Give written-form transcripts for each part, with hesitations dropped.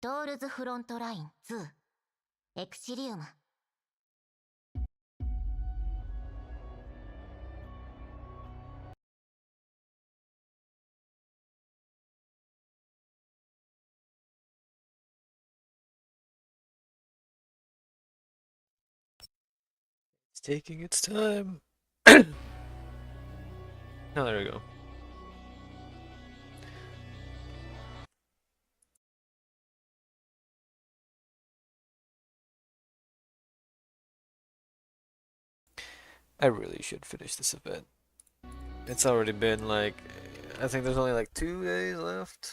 ドールズフロントライン2エクシリウム。It's taking its time. Oh, there we go. I really should finish this event. It's already been like, I think there's only like 2 days left.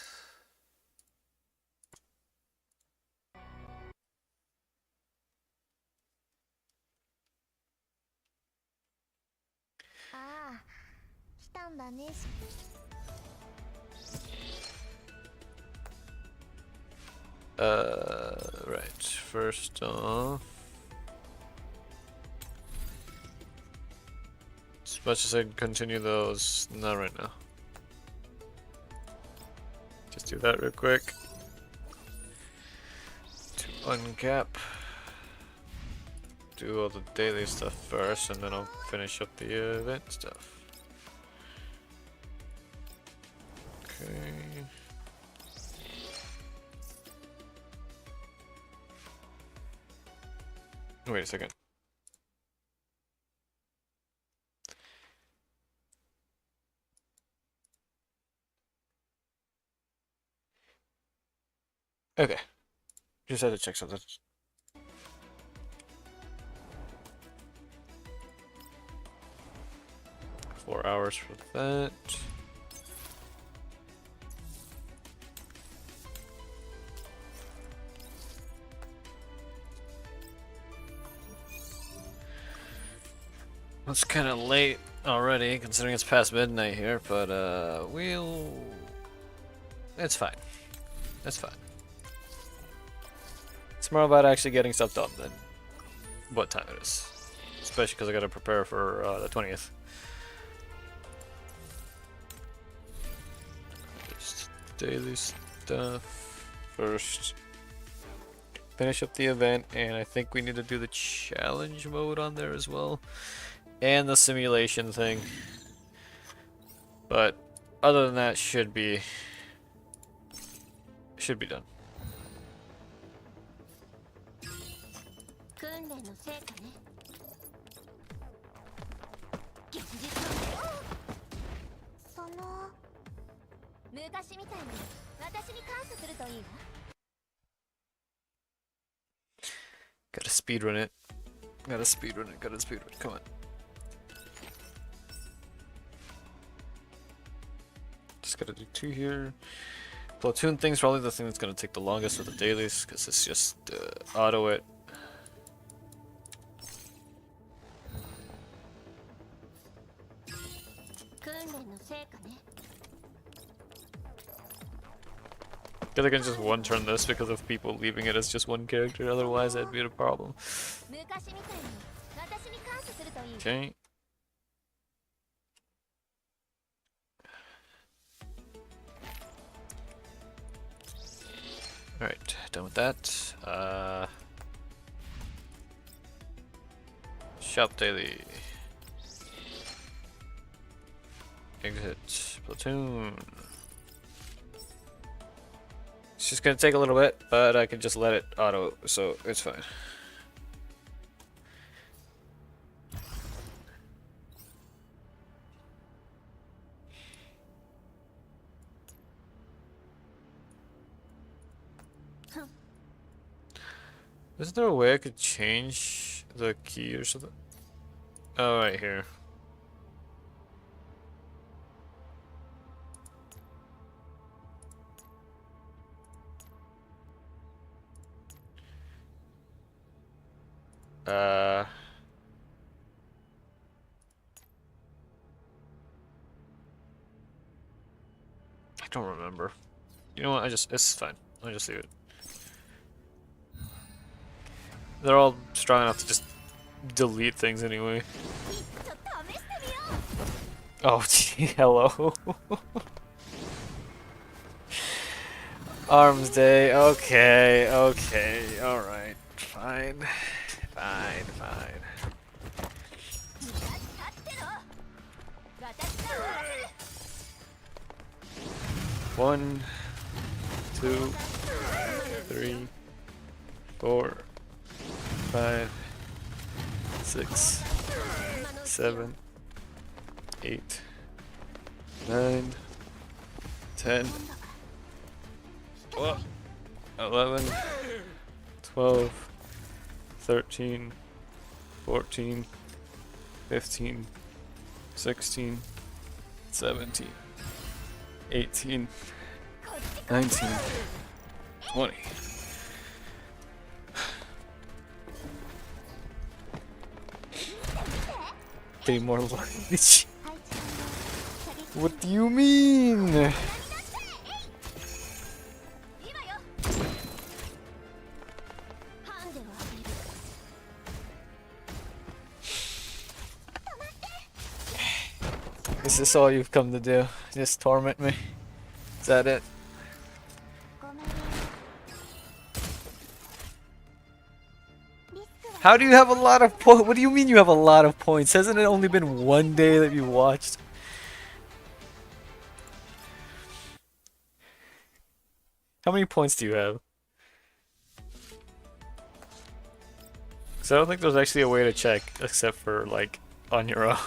Right. First off, as much as I continue those, not right now. Just do that real quick. To uncap. Do all the daily stuff first, and then I'll finish up the event stuff. Okay. Wait a second. Okay. Just had to check something. Four hours for that. It's kind of late already, considering it's past midnight here, but it's fine. It's fine. It's more about actually getting stuff done than what time it is. Especially because I gotta prepare for the 20th. Just daily stuff first. Finish up the event, and I think we need to do the challenge mode on there as well. And the simulation thing. But other than that, should be done. Gotta speedrun it. Gotta speedrun it. Gotta speedrun it. Come on. Just gotta do 2 here. Platoon thing's probably the thing that's gonna take the longest with the dailies, because it's just auto it. I think I can just one turn this because of people leaving it as just one character, otherwise that'd be a problem. Okay. Alright, done with that. Shop daily. Exit platoon. It's just gonna take a little bit, but I can just let it auto, so it's fine. Isn't there a way I could change the key or something? Oh, right here. I don't remember. You know what? It's fine. I'll just leave it. They're all strong enough to just delete things anyway. Oh, gee, hello. Arms day. Okay, okay, alright. Fine. Fine, fine. One, two, three, 4, 5, 6, 7, 8, 9, 10, 11, 12, 13, 14, 15, 16, 17, 18, 19, 20. 3 more luggage. What do you mean? Is this all you've come to do? Just torment me? Is that it? How do you have a lot of points? What do you mean you have a lot of points? Hasn't it only been one day that you watched? How many points do you have? Because I don't think there's actually a way to check, except for, like, on your own.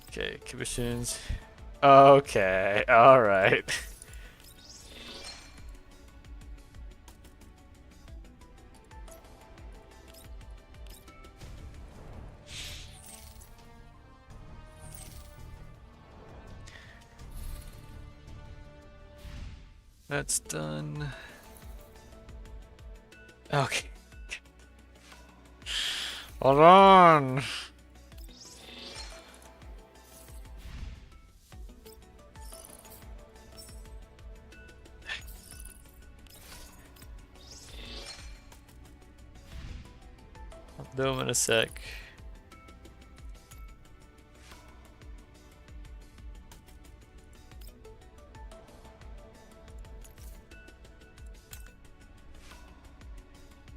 Okay, commissions. Okay, alright. That's done. Okay. Hold on. I'll do them in a sec.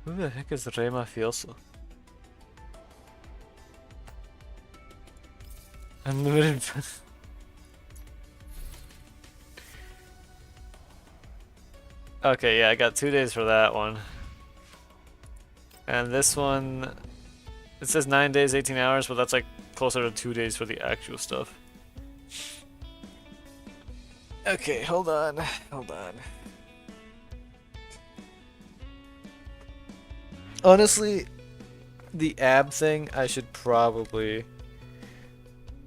Who the heck is Rey Mafioso? Unlimited. Okay, yeah, I got 2 days for that one. And this one, it says 9 days, 18 hours, but that's like closer to 2 days for the actual stuff. Okay, hold on, hold on. Honestly, the ab thing, I should probably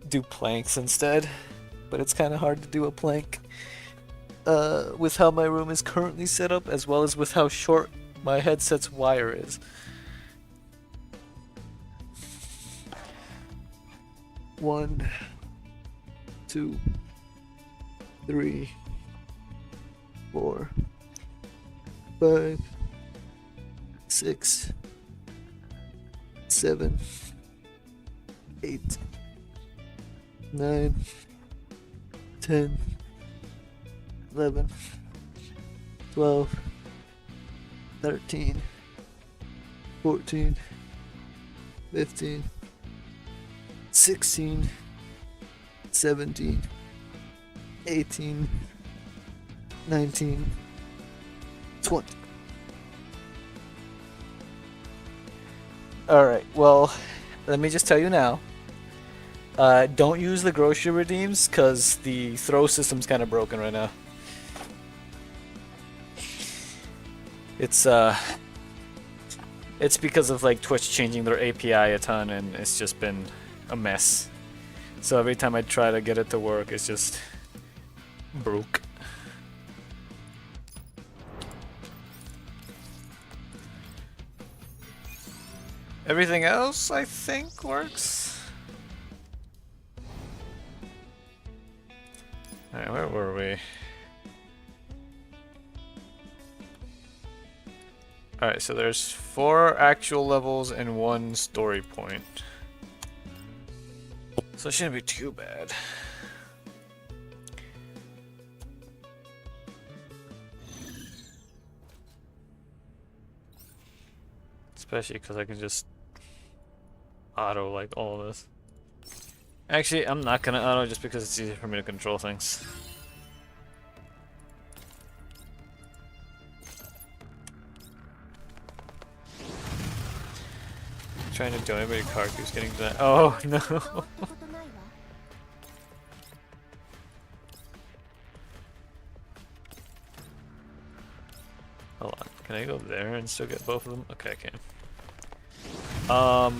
do planks instead, but it's kind of hard to do a plank with how my room is currently set up, as well as with how short my headset's wire is. One, 2, 3, 4, 5, 6, 7, 8, 9, 10, 11, 12, 13, 14, 15, 16, 17, 18, 19, 20. Alright, well, let me just tell you now. Don't use the grocery redeems, because the throw system's kind of broken right now. It's because of like Twitch changing their API a ton, and it's just been a mess. So every time I try to get it to work, it's just broke. Everything else, I think, works. Alright, where were we? Alright, so there's 4 actual levels and 1 story point. So it shouldn't be too bad. Especially because I can just auto like all of this. Actually, I'm not gonna auto just because it's easier for me to control things. Trying to donate, but your card keeps getting to that. Oh no! Hold on, can I go there and still get both of them? Okay, I can. I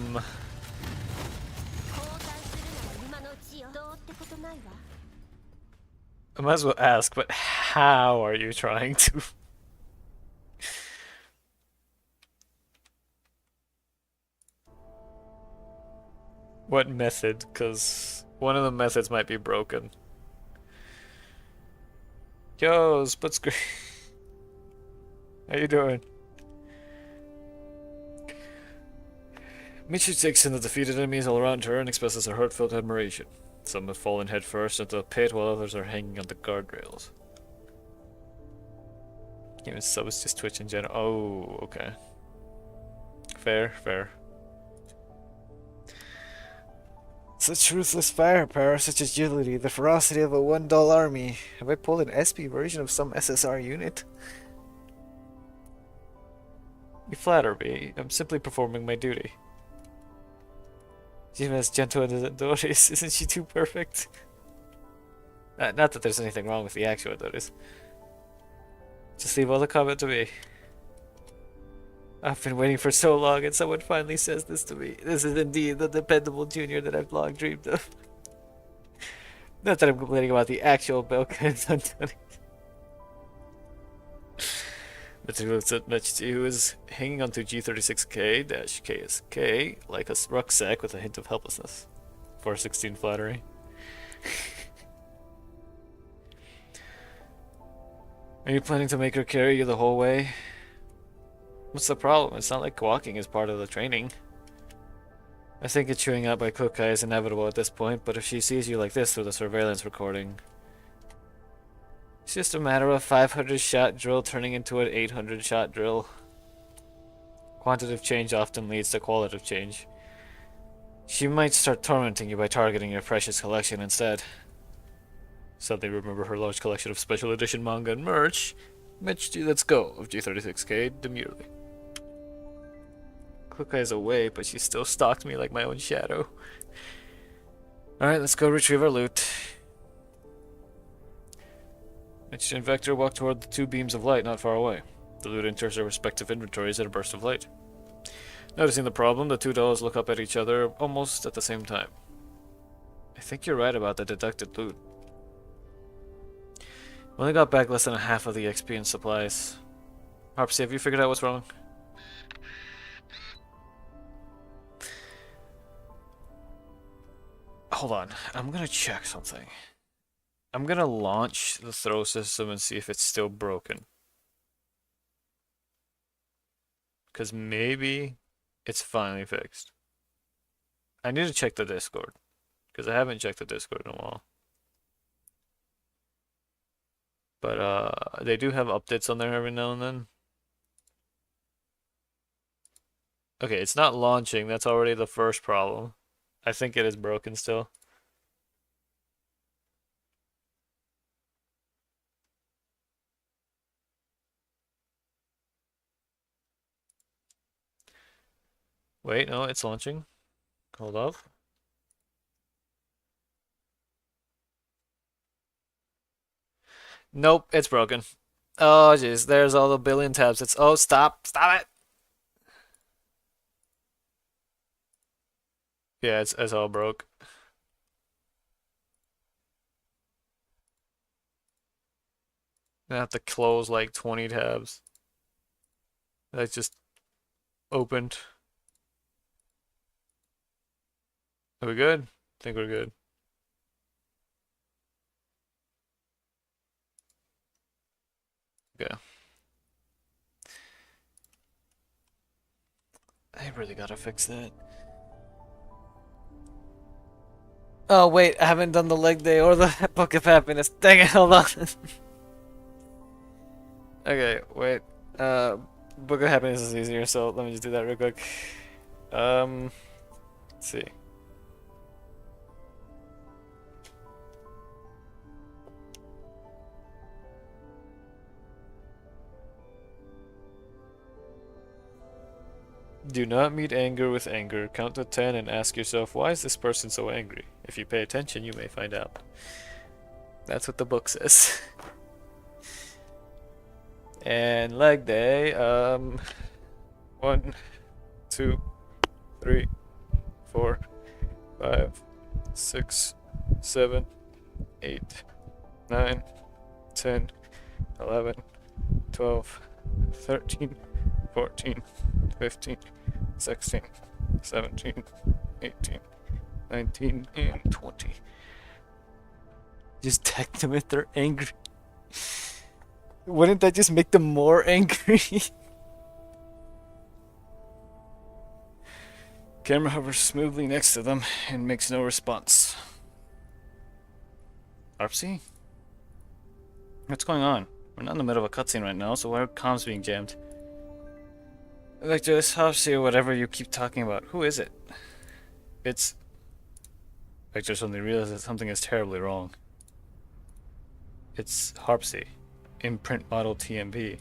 might as well ask, but how are you trying to? What method? Because one of the methods might be broken. Yo, split screen. How you doing? Michi takes in the defeated enemies all around her and expresses her heartfelt admiration. Some have fallen headfirst into the pit while others are hanging on the guardrails. Even subs just Twitch in general. Oh, okay. Fair, fair. Such ruthless firepower, such agility, the ferocity of a one-doll army. Have I pulled an SP version of some SSR unit? You flatter me. I'm simply performing my duty. Even as gentle as Doris, isn't she too perfect? Not that there's anything wrong with the actual Doris. Just leave all the comment to me. I've been waiting for so long and someone finally says this to me. This is indeed the dependable junior that I've long dreamed of. Not that I'm complaining about the actual Belkin. Matsuo who is hanging onto G36K-KSK like a rucksack with a hint of helplessness. 416 flattery. Are you planning to make her carry you the whole way? What's the problem? It's not like walking is part of the training. I think it's chewing out by Kukai is inevitable at this point, but if she sees you like this through the surveillance recording, it's just a matter of 500 shot drill turning into an 800 shot drill. Quantitative change often leads to qualitative change. She might start tormenting you by targeting your precious collection instead. Suddenly remember her large collection of special edition manga and merch. Mitch, let's go of G36K demurely. Kukai's away, but she still stalked me like my own shadow. Alright, let's go retrieve our loot. Mitch and Vector walk toward the 2 beams of light not far away. The loot enters their respective inventories at a burst of light. Noticing the problem, the 2 dolls look up at each other almost at the same time. I think you're right about the deducted loot. We only got back less than half of the XP and supplies. Harpsy, have you figured out what's wrong? Hold on, I'm gonna check something. I'm gonna launch the throw system and see if it's still broken. Because maybe it's finally fixed. I need to check the Discord. Because I haven't checked the Discord in a while. But they do have updates on there every now and then. Okay, it's not launching. That's already the first problem. I think it is broken still. Wait, no, it's launching. Hold up. Nope, it's broken. Oh, jeez, there's all the billion tabs. It's oh, stop it. Yeah, it's all broke. I have to close like 20 tabs. That just opened. Are we good? I think we're good. Okay. I really gotta fix that. Oh wait, I haven't done the leg day or the book of happiness. Dang it, hold on. Okay, wait. Book of happiness is easier, so let me just do that real quick. Let's see. Do not meet anger with anger. Count to 10 and ask yourself, why is this person so angry? If you pay attention, you may find out. That's what the book says. And leg day, 1, 2, 3, 4, 5, 6, 7, 8, 9, 10, 11, 12, 13, 14, 15, 16, 17, 18, 19, and 20. Just text them if they're angry. Wouldn't that just make them more angry? Camera hovers smoothly next to them and makes no response. Arpsy? What's going on? We're not in the middle of a cutscene right now, so why are comms being jammed? Victor, this Arpsy or whatever you keep talking about, who is it? It's... Victor suddenly realizes that something is terribly wrong. It's Harpsy. Imprint model TMP.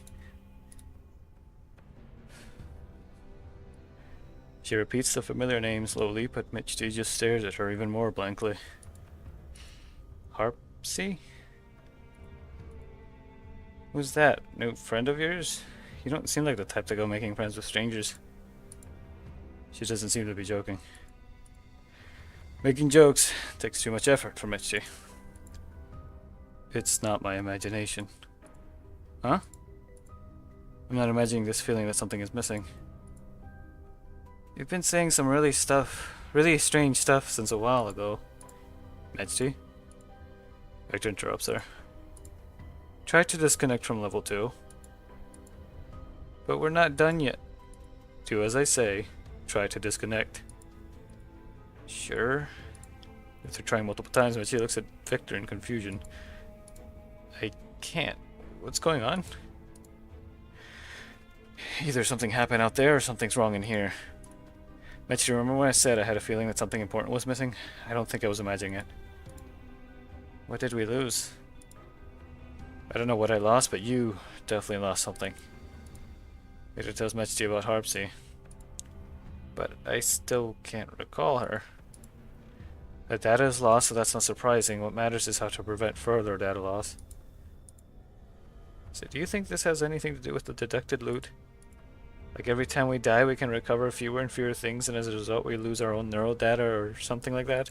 She repeats the familiar name slowly, but Michty just stares at her even more blankly. Harpsy? Who's that? New friend of yours? You don't seem like the type to go making friends with strangers. She doesn't seem to be joking. Making jokes takes too much effort for Michty. It's not my imagination. Huh? I'm not imagining this feeling that something is missing. You've been saying some really strange stuff since a while ago. Michty? Victor interrupts her. Try to disconnect from level 2. But we're not done yet. Do as I say. Try to disconnect. Sure. After trying multiple times, Michty looks at Victor in confusion. I can't. What's going on? Either something happened out there or something's wrong in here. Mitch, you remember when I said I had a feeling that something important was missing? I don't think I was imagining it. What did we lose? I don't know what I lost, but you definitely lost something. Victor tells Mitch about Harpsy. But I still can't recall her. The data is lost, so that's not surprising. What matters is how to prevent further data loss. So do you think this has anything to do with the deducted loot? Like every time we die we can recover fewer and fewer things, and as a result we lose our own neural data or something like that?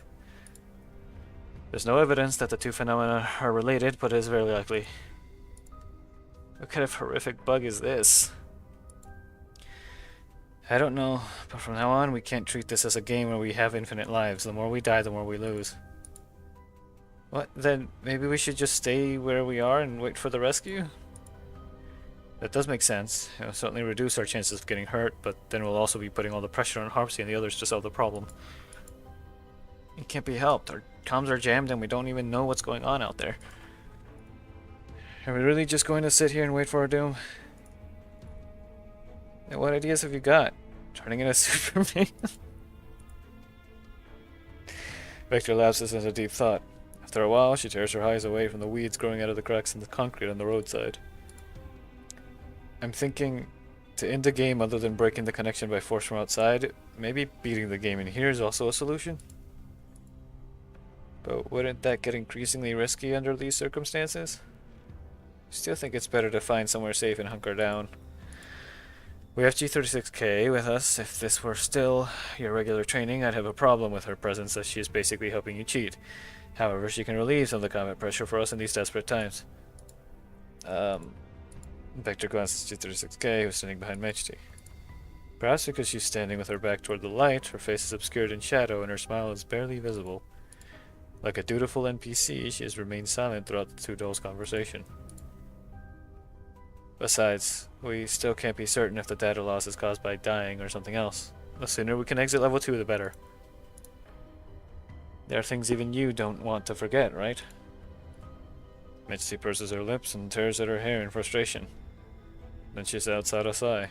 There's no evidence that the two phenomena are related, but it is very likely. What kind of horrific bug is this? I don't know, but from now on we can't treat this as a game where we have infinite lives. The more we die, the more we lose. What? Then maybe we should just stay where we are and wait for the rescue? That does make sense. It'll certainly reduce our chances of getting hurt, but then we'll also be putting all the pressure on Harpsy and the others to solve the problem. It can't be helped. Our comms are jammed and we don't even know what's going on out there. Are we really just going to sit here and wait for our doom? And what ideas have you got? Turning into Superman? Victor lapses into deep thought. After a while, she tears her eyes away from the weeds growing out of the cracks in the concrete on the roadside. I'm thinking to end the game other than breaking the connection by force from outside, maybe beating the game in here is also a solution? But wouldn't that get increasingly risky under these circumstances? Still think it's better to find somewhere safe and hunker down. We have G36K with us. If this were still your regular training, I'd have a problem with her presence, as she is basically helping you cheat. However, she can relieve some of the combat pressure for us in these desperate times. Victor glances at G36K, who's standing behind Michty. Perhaps because she's standing with her back toward the light, her face is obscured in shadow and her smile is barely visible. Like a dutiful NPC, she has remained silent throughout the two dolls' conversation. Besides, we still can't be certain if the data loss is caused by dying or something else. The sooner we can exit level 2, the better. There are things even you don't want to forget, right? Mitzi purses her lips and tears at her hair in frustration. Then she says outside a sigh.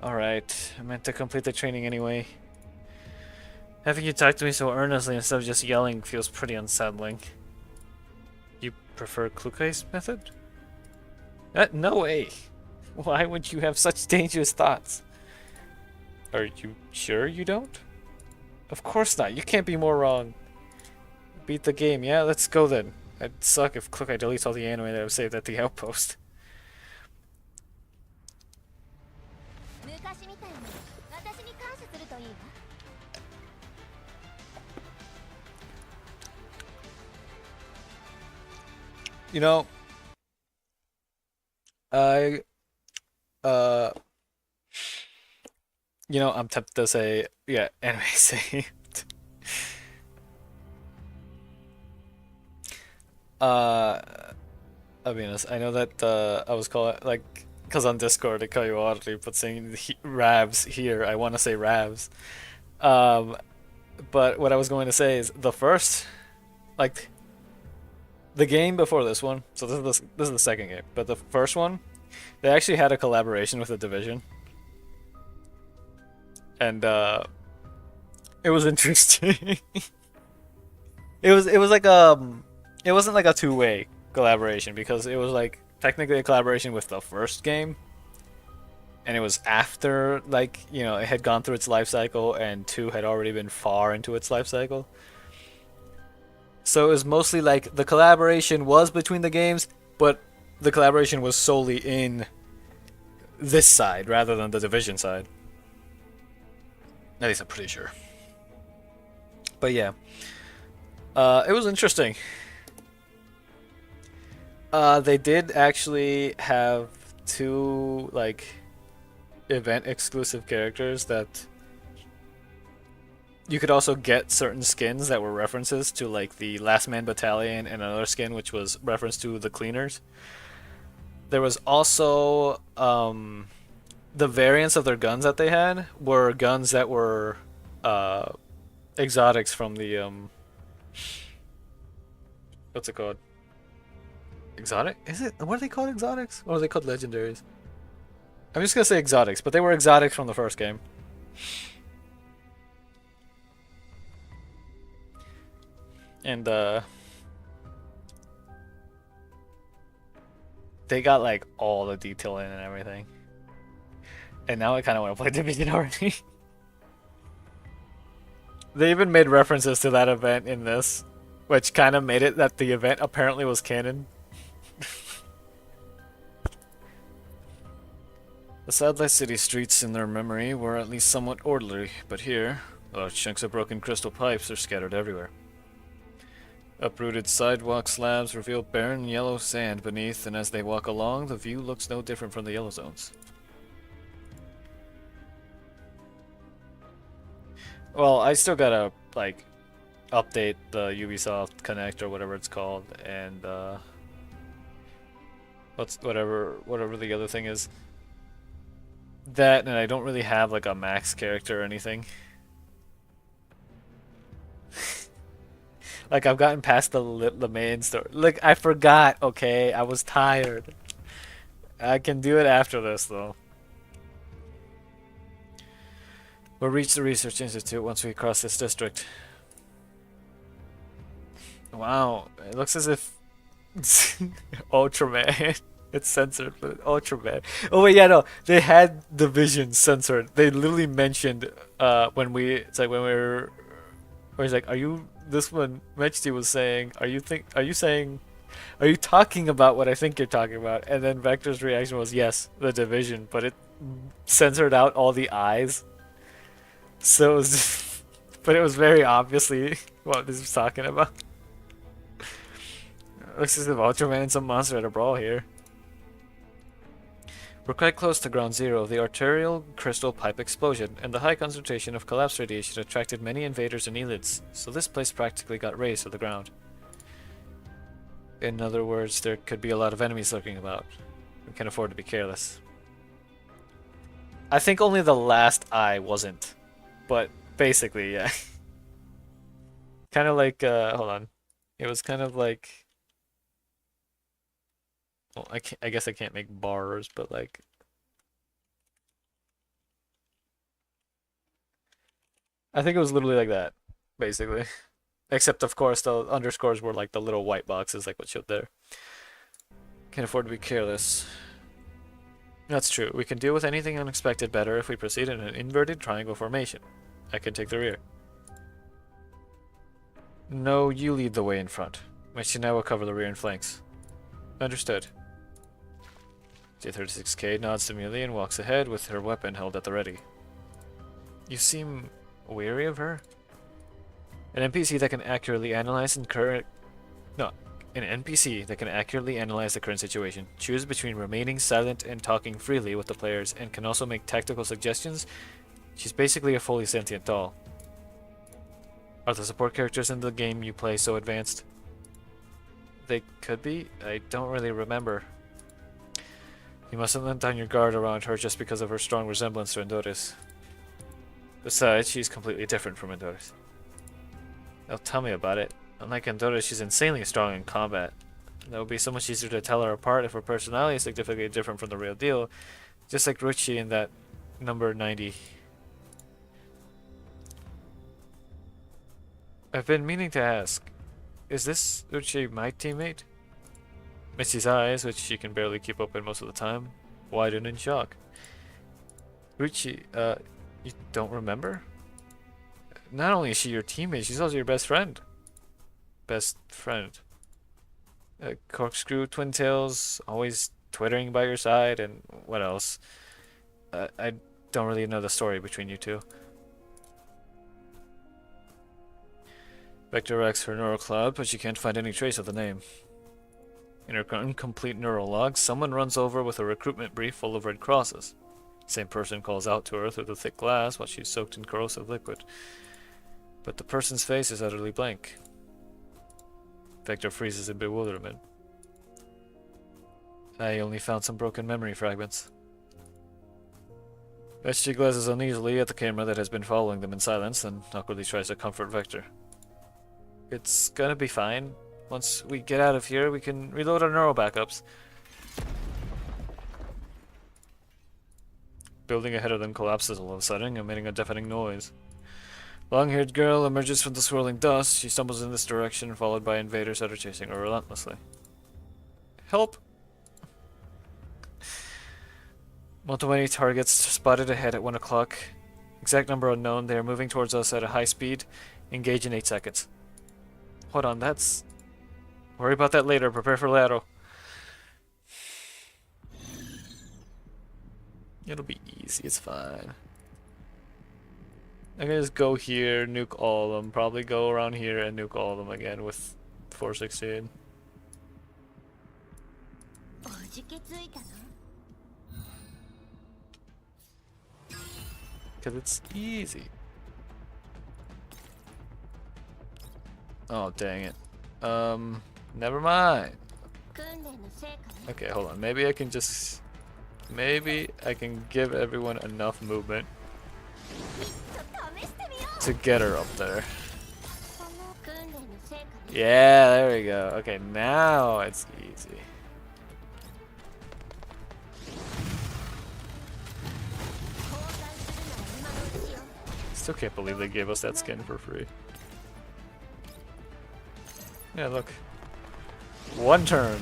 Alright, I meant to complete the training anyway. Having you talk to me so earnestly instead of just yelling feels pretty unsettling. You prefer Klukai's method? No way! Why would you have such dangerous thoughts? Are you sure you don't? Of course not, you can't be more wrong. Beat the game, yeah? Let's go then. It'd suck if Klukai deletes all the anime that I've saved at the outpost. You know, I, I'm tempted to say, yeah, anime saved. I'll be honest, I know that, I was calling, like, because on Discord, I call you oddly, but saying Ravs here, I want to say Ravs. But what I was going to say is the first, like, the game before this one, so this is the second game, but the first one, they actually had a collaboration with the Division, and it was interesting. it was like it wasn't like a two-way collaboration because it was like technically a collaboration with the first game, and it was after like it had gone through its life cycle, and 2 had already been far into its life cycle. So it was mostly like the collaboration was between the games, but the collaboration was solely in this side rather than the Division side. At least I'm pretty sure. But yeah, it was interesting. They did actually have 2 like event exclusive characters that you could also get certain skins that were references to like the Last Man Battalion, and another skin which was reference to the Cleaners. There was also the variants of their guns that they had were guns that were exotics from the what's it called? Exotic? Is it? What are they called, exotics? Or are they called legendaries? I'm just gonna say exotics, but they were exotics from the first game. And they got like all the detail in and everything. And now I kind of want to play Division already. They even made references to that event in this, which kind of made it that the event apparently was canon. The Satellite City streets in their memory were at least somewhat orderly, but here, large chunks of broken crystal pipes are scattered everywhere. Uprooted sidewalk slabs reveal barren yellow sand beneath, and as they walk along, the view looks no different from the yellow zones. Well, I still gotta, like, update the Ubisoft Connect or whatever it's called, and, whatever the other thing is. That, and I don't really have, like, a max character or anything. Like, I've gotten past the main story. Like, I forgot, okay? I was tired. I can do it after this, though. We'll reach the research institute once we cross this district. Wow, it looks as if Ultraman. It's censored, but Ultraman. Oh wait, yeah, no, they had Division censored. They literally mentioned when we were, where he's like, "Are you?" This one, Mechti was saying, "Are you talking about what I think you're talking about?" And then Vector's reaction was, "Yes, the Division," but it censored out all the eyes. So it was just, but it was very obviously what this was talking about. Looks as if Ultraman and some monster had a brawl here. We're quite close to ground zero. The arterial crystal pipe explosion and the high concentration of collapse radiation attracted many invaders and elites, so this place practically got razed to the ground. In other words, there could be a lot of enemies lurking about. We can't afford to be careless. I think only the last eye wasn't. But basically, yeah. Kind of like, hold on. It was kind of like, well, I guess I can't make bars, but like, I think it was literally like that, basically. Except, of course, the underscores were like the little white boxes, like what showed there. Can't afford to be careless. That's true. We can deal with anything unexpected better if we proceed in an inverted triangle formation. I can take the rear. No, you lead the way in front. Machina will cover the rear and flanks. Understood. J36K nods to Melee and walks ahead with her weapon held at the ready. You seem weary of her? An NPC that can accurately analyze and current... No, an NPC that can accurately analyze the current situation, choose between remaining silent and talking freely with the players, and can also make tactical suggestions. She's basically a fully sentient doll. Are the support characters in the game you play so advanced? They could be. I don't really remember. You mustn't let down your guard around her just because of her strong resemblance to Endores. Besides, she's completely different from Endores. Oh, tell me about it. Unlike Endores, she's insanely strong in combat. That would be so much easier to tell her apart if her personality is significantly different from the real deal, just like Ruchi in that number 90. I've been meaning to ask, is this Ruchi my teammate? Missy's eyes, which she can barely keep open most of the time, widen in shock. Ruchi, you don't remember? Not only is she your teammate, she's also your best friend. Best friend. Corkscrew, Twin Tails, always twittering by your side, and what else? I don't really know the story between you two. Vector X her neural cloud, but she can't find any trace of the name. In her incomplete neural log, someone runs over with a recruitment brief full of red crosses. The same person calls out to her through the thick glass while she's soaked in corrosive liquid. But the person's face is utterly blank. Vector freezes in bewilderment. I only found some broken memory fragments. Vector glances uneasily at the camera that has been following them in silence and awkwardly tries to comfort Vector. It's gonna be fine. Once we get out of here, we can reload our neural backups. Building ahead of them collapses all of a sudden, emitting a deafening noise. Long-haired girl emerges from the swirling dust. She stumbles in this direction, followed by invaders that are chasing her relentlessly. Help! Multiple targets spotted ahead at 1 o'clock. Exact number unknown. They are moving towards us at a high speed. Engage in 8 seconds. Hold on, that's... Worry about that later. Prepare for lateral. It'll be easy. It's fine. I can just go here, nuke all of them. Probably go around here and nuke all of them again with 416. Because it's easy. Oh, dang it. Never mind. Okay, hold on. Maybe I can just... Maybe I can give everyone enough movement to get her up there. Yeah, there we go. Okay, now it's easy. Still can't believe they gave us that skin for free. Yeah, look. One turn.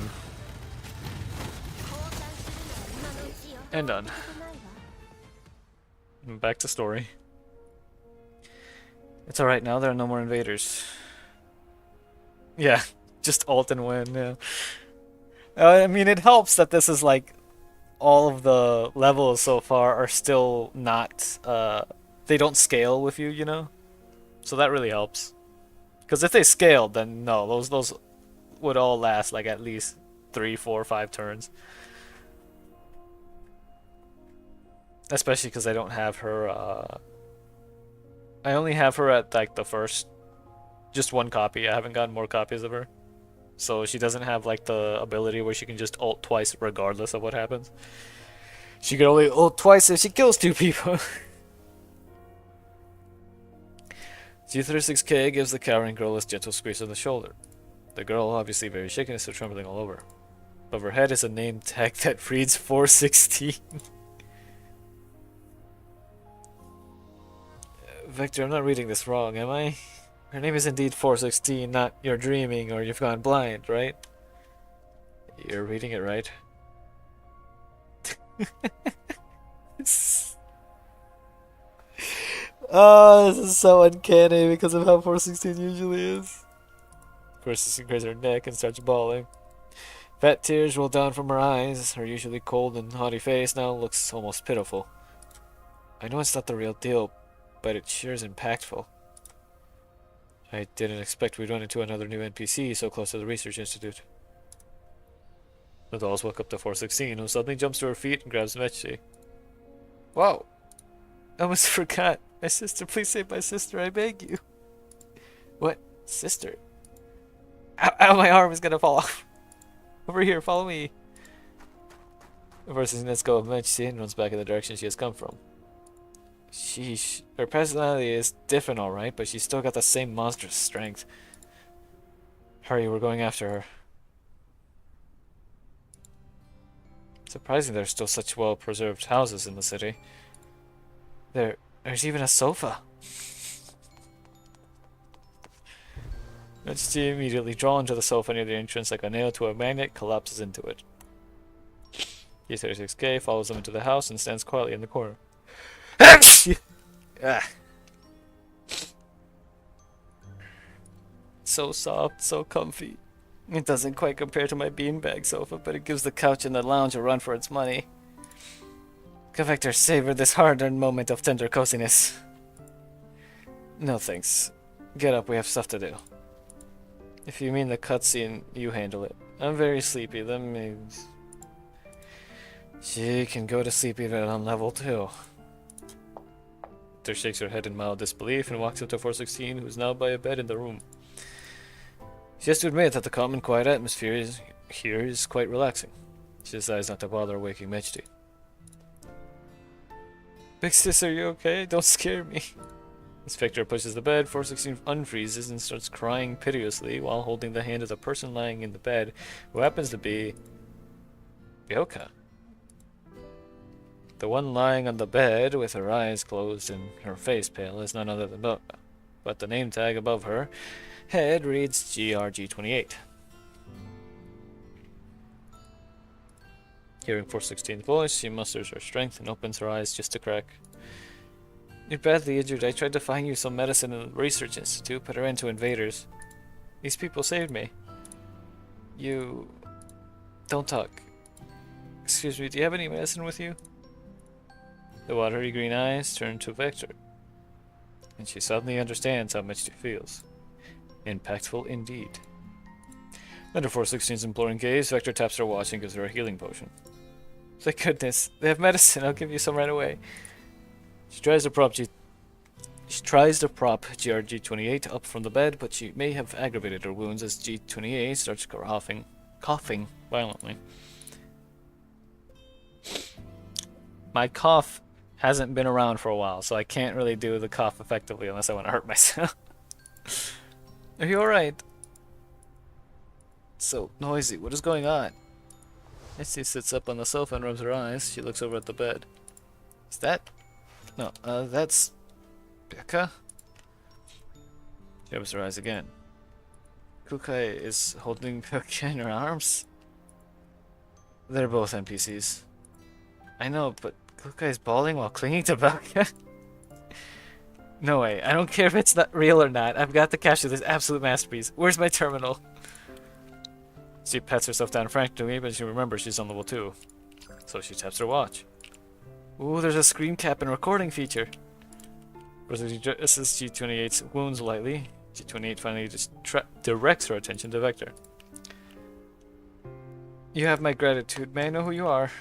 And done. Back to story. It's alright now, there are no more invaders. Yeah, just ult and win, yeah. I mean, it helps that this is like, all of the levels so far are still not, they don't scale with you, you know? So that really helps. Because if they scaled, then no, those would all last like at least 3, 4, 5 turns. Especially because I don't have her, I only have her at like the first, just one copy. I haven't gotten more copies of her. So she doesn't have like the ability where she can just ult twice regardless of what happens. She can only ult twice if she kills 2 people. G36K gives the cowering girl a gentle squeeze on the shoulder. The girl, obviously very shaken, is still trembling all over. Above her head is a name tag that reads 416. Vector, I'm not reading this wrong, am I? Her name is indeed 416, not you're dreaming or you've gone blind, right? You're reading it right. Oh, this is so uncanny because of how 416 usually is. 416 grabs her neck and starts bawling. Fat tears roll down from her eyes. Her usually cold and haughty face now looks almost pitiful. I know it's not the real deal, but it sure is impactful. I didn't expect we'd run into another new NPC so close to the research institute. The dolls walk up to 416, who suddenly jumps to her feet and grabs Mechi. Whoa! I almost forgot. My sister, please save my sister, I beg you. What? Sister? Ow, my arm is gonna fall off. Over here, follow me. Versus let's go of Mechi and runs back in the direction she has come from. Sheesh. Her personality is different alright, but she's still got the same monstrous strength. Hurry, we're going after her. Surprising there's still such well-preserved houses in the city. There's even a sofa. Mechi, immediately drawn to the sofa near the entrance like a nail to a magnet, collapses into it. G36K follows them into the house and stands quietly in the corner. So soft, so comfy. It doesn't quite compare to my beanbag sofa, but it gives the couch in the lounge a run for its money. Vector, savor this hard-earned moment of tender coziness. No thanks. Get up, we have stuff to do. If you mean the cutscene, you handle it. I'm very sleepy, let me... She can go to sleep even on level 2. Vector shakes her head in mild disbelief and walks up to 416, who is now by a bed in the room. She has to admit that the calm and quiet atmosphere here is quite relaxing. She decides not to bother waking Mechi. Big sis, are you okay? Don't scare me. As Vector pushes the bed, 416 unfreezes and starts crying piteously while holding the hand of the person lying in the bed, who happens to be... Ryoka. The one lying on the bed with her eyes closed and her face pale is none other than Ryoka, but the name tag above her head reads GRG28. Hearing 416's voice, she musters her strength and opens her eyes just a crack. You're badly injured. I tried to find you some medicine in the research institute, put her into invaders. These people saved me. You... Don't talk. Excuse me, do you have any medicine with you? The watery green eyes turn to Vector, and she suddenly understands how much she feels. Impactful indeed. Under 416's imploring gaze, Vector taps her watch and gives her a healing potion. Thank goodness, they have medicine. I'll give you some right away. She tries to prop GRG28 up from the bed, but she may have aggravated her wounds as G28 starts coughing violently. My cough hasn't been around for a while, so I can't really do the cough effectively unless I want to hurt myself. Are you alright? So noisy. What is going on? Misty sits up on the sofa and rubs her eyes. She looks over at the bed. Is that... No, that's... Becca? She opens her eyes again. Kukai is holding Becca in her arms? They're both NPCs. I know, but Kukai is bawling while clinging to Becca? No way. I don't care if it's not real or not. I've got to capture this absolute masterpiece. Where's my terminal? She pats herself down frantically, but she remembers she's on level 2. So she taps her watch. Ooh, there's a screen cap and recording feature. Assists G28's wounds lightly. G28 finally just directs her attention to Vector. You have my gratitude. May I know who you are?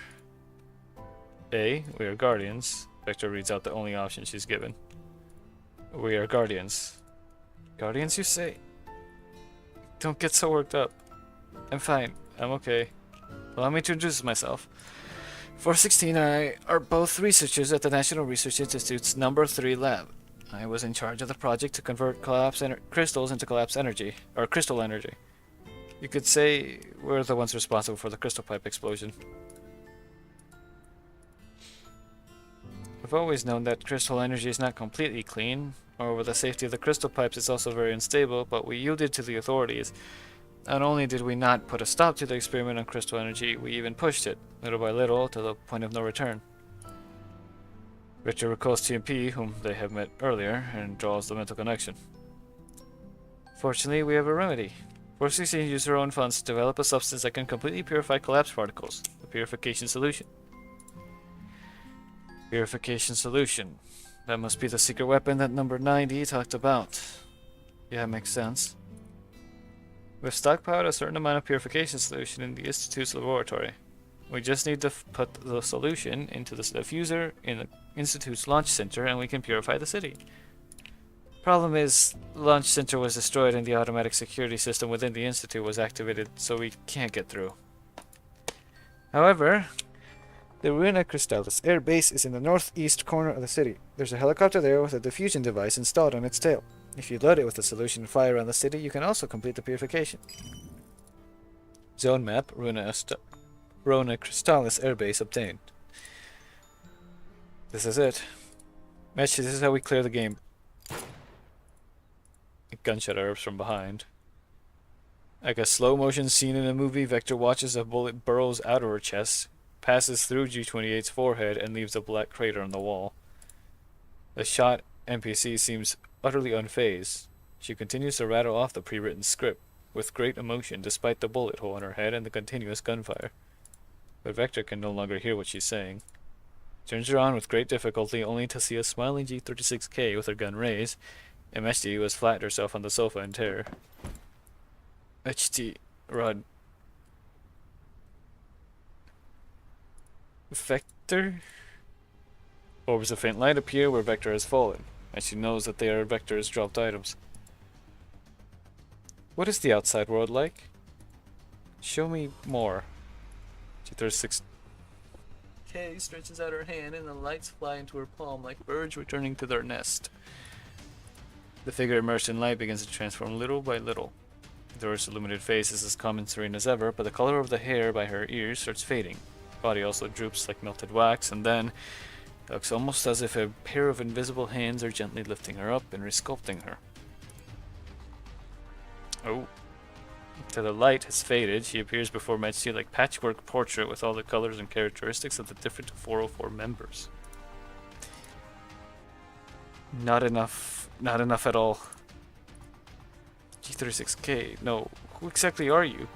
A. We are guardians. Vector reads out the only option she's given. We are guardians. Guardians, you say? Don't get so worked up. I'm fine. I'm okay. Allow me to introduce myself. 416 and I are both researchers at the National Research Institute's number 3 lab. I was in charge of the project to convert crystals into crystal energy. You could say we're the ones responsible for the crystal pipe explosion. I've always known that crystal energy is not completely clean. Moreover, the safety of the crystal pipes is also very unstable, but we yielded to the authorities. Not only did we not put a stop to the experiment on crystal energy, we even pushed it, little by little, to the point of no return. Richter recalls TMP, whom they have met earlier, and draws the mental connection. Fortunately, we have a remedy. 416 used her own funds to develop a substance that can completely purify collapsed particles, the purification solution. Purification solution. That must be the secret weapon that number 90 talked about. Yeah, makes sense. We've stockpiled a certain amount of purification solution in the Institute's laboratory. We just need to put the solution into the diffuser in the Institute's launch center and we can purify the city. Problem is, the launch center was destroyed and the automatic security system within the Institute was activated, so we can't get through. However, the Ruina Crystallis air base is in the northeast corner of the city. There's a helicopter there with a diffusion device installed on its tail. If you load it with the solution and fly around the city, you can also complete the purification. Zone map, Ruina Crystallis airbase obtained. This is it. Mesh, this is how we clear the game. A gunshot erupts from behind. Like a slow motion scene in a movie, Vector watches a bullet burrows out of her chest, passes through G28's forehead, and leaves a black crater on the wall. The shot NPC seems utterly unfazed. She continues to rattle off the pre-written script with great emotion despite the bullet hole in her head and the continuous gunfire. But Vector can no longer hear what she's saying. Turns her on with great difficulty only to see a smiling G36K with her gun raised, and MHD was flat herself on the sofa in terror. HT, run. Vector? Orbs of faint light appear where Vector has fallen, and she knows that they are Vector's dropped items. What is the outside world like? Show me more. G36K stretches out her hand and the lights fly into her palm like birds returning to their nest. The figure immersed in light begins to transform little by little. Dora's illuminated face is as calm and serene as ever, but the color of the hair by her ears starts fading. Body also droops like melted wax, and then it looks almost as if a pair of invisible hands are gently lifting her up and resculpting her. Oh. After the light has faded, she appears before Mechi like patchwork portrait with all the colors and characteristics of the different 404 members. Not enough at all. G36K, no, who exactly are you?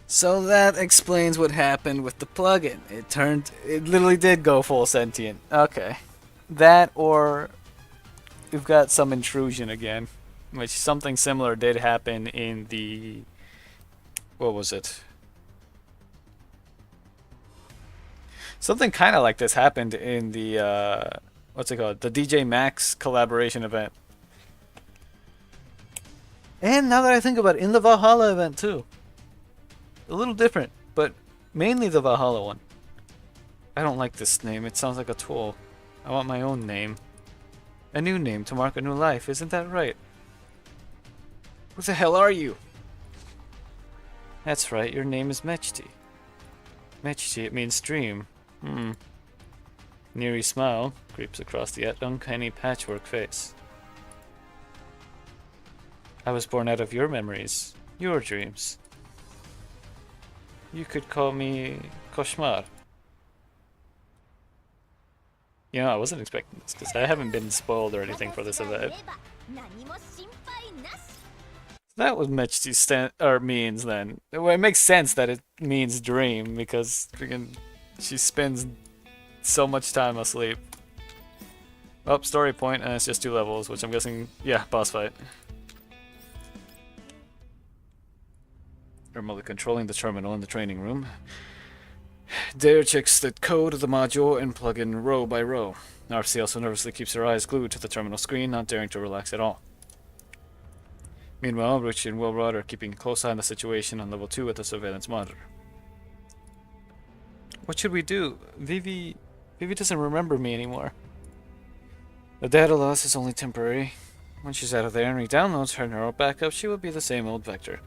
So that explains what happened with the plugin. It literally did go full sentient. Okay. That or we've got some intrusion again, which something similar did happen in the, what was it? Something kind of like this happened in the, what's it called? The DJ Max collaboration event. And now that I think about it, in the Valhalla event too. A little different, but mainly the Valhalla one. I don't like this name, it sounds like a tool. I want my own name. A new name to mark a new life, isn't that right? Who the hell are you? That's right, your name is Mechti. Mechti, it means dream. Neary smile creeps across the yet uncanny patchwork face. I was born out of your memories, your dreams. You could call me Koshmar. You know, I wasn't expecting this, because I haven't been spoiled or anything for this event. That was Mechti means then. Well, it makes sense that it means dream, because freaking she spends so much time asleep. Oh, story point, and it's just 2 levels, which I'm guessing, yeah, boss fight. Remotely controlling the terminal in the training room. Dare checks the code of the module and plug in row by row. RC also nervously keeps her eyes glued to the terminal screen, not daring to relax at all. Meanwhile, Rich and Wilrod are keeping a close eye on the situation on level 2 with the surveillance monitor. What should we do? Vivi doesn't remember me anymore. The data loss is only temporary. When she's out of there and re-downloads her neural backup, she will be the same old Vector.